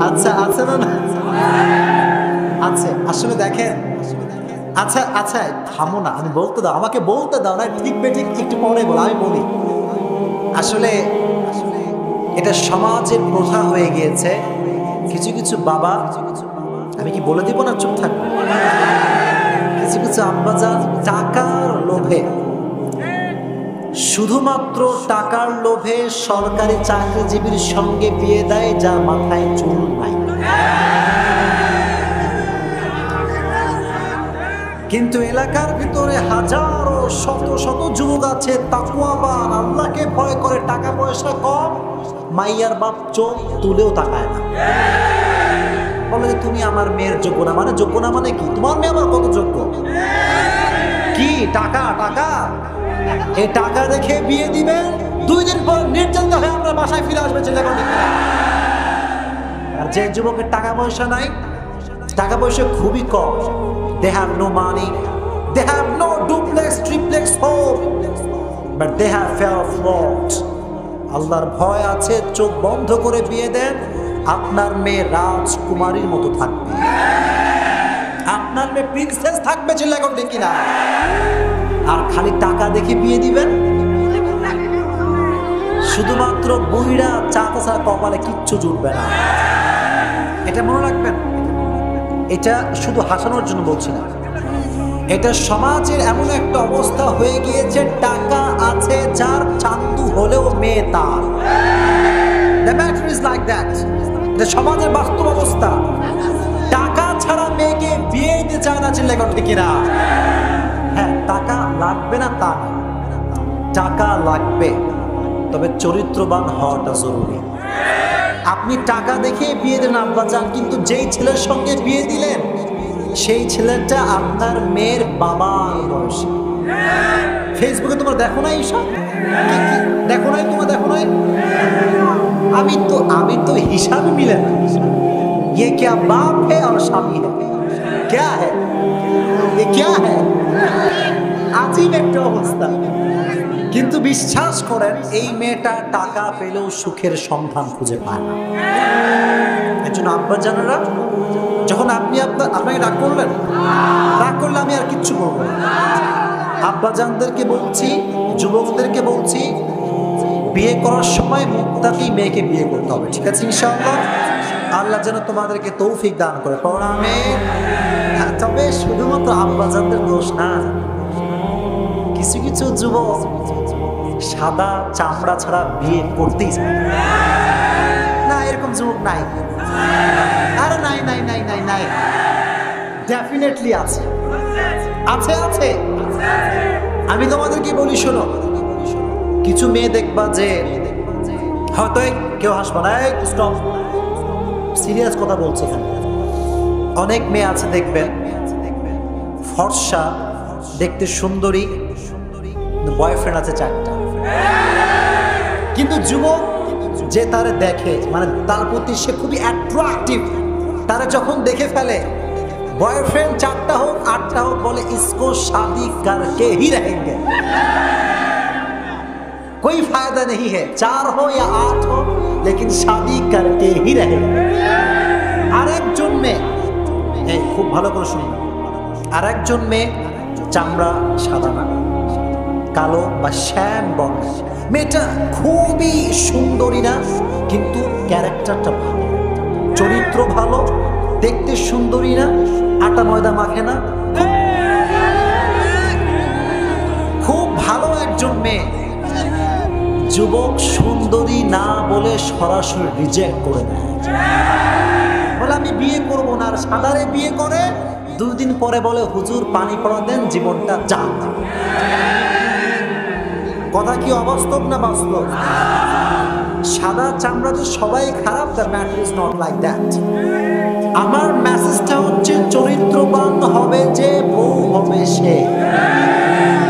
আচ্ছা, আছে না? আছে আসলে। দেখেন, আচ্ছা আচ্ছা থামো না, আমি বলতে দাও, আমাকে বলতে দাও না। ঠিক বেঠিক একটু পরে বলো, আমি বলি। আসলে এটা সমাজের প্রথা হয়ে গিয়েছে। কিছু কিছু বাবা, আমি কি বলে দিব না? চুপ থাকবো। কিছু কিছু আব্বাজান টাকার লোভে, শুধুমাত্র টাকার লোভে সরকারি চাকরিজীবীর সঙ্গে বিয়ে দেয় যার মাথায় চুল নাই। কিন্তু এলাকার ভিতরে হাজারো শত শত যুবক আছে তাকওয়াবান, আল্লাহকে ভয় করে, টাকা পয়সা কম মাইয়ার বাপ চোখ তুলেও তাকায় না, বলে যে তুমি আমার মেয়ের যোগ্য না। মানে যোগ্য না মানে কি? তোমার মেয়ে আমার কত যোগ্য? কি টাকা? টাকা, এই টাকা দেখে বিয়ে দিবেন, 2 দিন পর নির্যাতিত হয়ে আমরা বাসায় ফিরে আসবে ছেলে। আর যে যুবকের টাকা পয়সা নাই, টাকা পয়সা খুবই কম, they have no money, they have no duplex triplex home, but they have fear of Lord, আল্লাহর ভয় আছে, চোখ বন্ধ করে বিয়ে দেন, আপনার মেয়ে রাজকুমারীর মতো থাকবে, আপনার মেয়ে প্রিন্সেস থাকবে, ছেলে এখন দেখি না। আর খালি টাকা দেখে বিয়ে দিবেন, শুধুমাত্র বহিরা চাতা ছাড়া কপালে কিচ্ছু জুটবে না, এটা মনে রাখবেন। এটা শুধু হাসানোর জন্য বলছি না, এটা সমাজের এমন একটা অবস্থা হয়ে গিয়েছে, টাকা আছে যার চান্দু হলেও মেয়ে তার। The matter is like that. এটা সমাজের বাস্তব অবস্থা। টাকা ছাড়া মেয়েকে বিয়ে দিতে চায় না, ছেলে ঠিক না? হ্যাঁ, টাকা লাগবে না তা না, টাকা লাগবে, তবে চরিত্রবান হওয়াটা জরুরি। আপনি টাকা দেখে বিয়ে দেন আব্বাজান, কিন্তু যেই ছেলের সঙ্গে বিয়ে দিলেন সেই ছেলেটা আপনার মেয়ের বাবার বয়সী। ফেসবুকে তোমার দেখো নাই এসব? দেখো নাই? তোমার দেখো নাই? আমি তো হিসাব মিলে না। ये क्या बाप है और स्वामी है? क्या है ये? क्या है? আজীব একটা অবস্থা। কিন্তু বিশ্বাস করেন, এই মেয়েটা টাকা পেলেও সুখের সন্ধান খুঁজে পায় না। এর জন্য আব্বাজানেরা, যখন আপনাকে রাগ করলে আমি আর কিচ্ছু বলবো না। আব্বাজানদেরকে বলছি, যুবকদেরকে বলছি, বিয়ে করার সময় মুত্তাকি মেয়েকে বিয়ে করতে হবে, ঠিক আছে? ইনশাআল্লাহ আল্লাহ যেন তোমাদেরকে তৌফিক দান করে, পড়া আমিন। তবে শুধুমাত্র আব্বাজানদের দোষ না, কিছু কিছু যুবক সাদা চামড়া ছাড়া বিয়ে করতেই চায় না। এরকম যুবক নাই? আরে নাই নাই নাই নাই নাই, ডেফিনেটলি আছে, আছে আছে। আমি তোমাদেরকে বলি, শোনো, কিছু মেয়ে দেখবা যে হয়তো, কেউ হাসবা না, স্টপ, সিরিয়াস কথা বলছি এখানে। অনেক মেয়ে আছে দেখবেন, ফর্সা, দেখতে সুন্দরী, বয়ফ্রেন্ড আছে 4টা, কিন্তু যুবক যে তারে দেখে, মানে তার প্রতি সে খুবই অ্যাট্রাকটিভ, তারা যখন দেখে ফেলে, বয়ফ্রেন্ড 4টা হোক 8টা হোক, বলে ইসকো शादी करके ही रहेंगे, कोई फायदा नहीं है, 4 हो या 8 हो, लेकिन शादी करके ही रहेंगे। আরেকজন মেয়ে, খুব ভালো করে শুনুন, আরেকজন মেয়ে চামড়া সাদা না, কালো বা শ্যাম বর্ণ, মেয়েটা খুবই সুন্দরী না, কিন্তু ক্যারেক্টারটা ভালো, চরিত্র ভালো, দেখতে সুন্দরী না, আটা ময়দা মাখে না, খুব ভালো একজন মেয়ে। যুবক সুন্দরী না বলে সরাসরি রিজেক্ট করে দেয়, বলে আমি বিয়ে করবো না। আর সাদারে বিয়ে করে, 2 দিন পরে বলে হুজুর পানি পড়া দেন, জীবনটা যান। কথা কি অবাস্তব না বাস্তব? সাদা চামড়া তো সবাই খারাপ, the matter is not like that. আমার মেসেজটা হচ্ছে, চরিত্রবান হবে যে বউ হবে সে,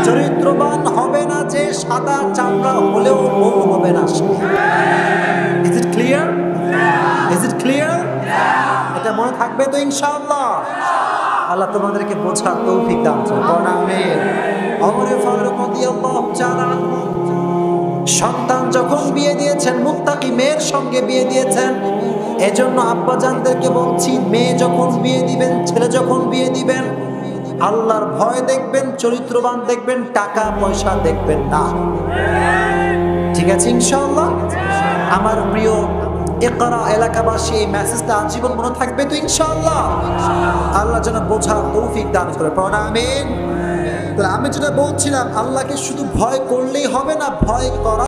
চরিত্রবান হবে না যে সাদা চামড়া হলেও বউ হবে না সে। Is it clear? Is it clear? এটা মনে থাকবে তো ইনশাআল্লাহ? আল্লাহ তোমাদেরকে বোঝার তৌফিক দান করুন, আমিন। ওমর ফারুক রাদিয়াল্লাহু তাআলা সন্তান যখন বিয়ে দিয়েছেন, মুত্তাকি মেয়ের সঙ্গে বিয়ে দিয়েছেন। এজন্য আব্বাজানদেরকে বলছি, মেয়ে যখন বিয়ে দিবেন, ছেলে যখন বিয়ে দিবেন, আল্লাহর ভয় দেখবেন, চরিত্রবান দেখবেন, টাকা পয়সা দেখবেন না, ঠিক আছে ইনশাআল্লাহ? আমার প্রিয় ইকরা এলাকাবাসী, এই মেসেজটা আজীবন মনে থাকবে তো ইনশাআল্লাহ? আল্লাহ যেন বোঝার তৌফিক দান করে, পড়া আমিন। আমি যেটা বলছিলাম, আল্লাহকে শুধু ভয় করলেই হবে না, ভয় করা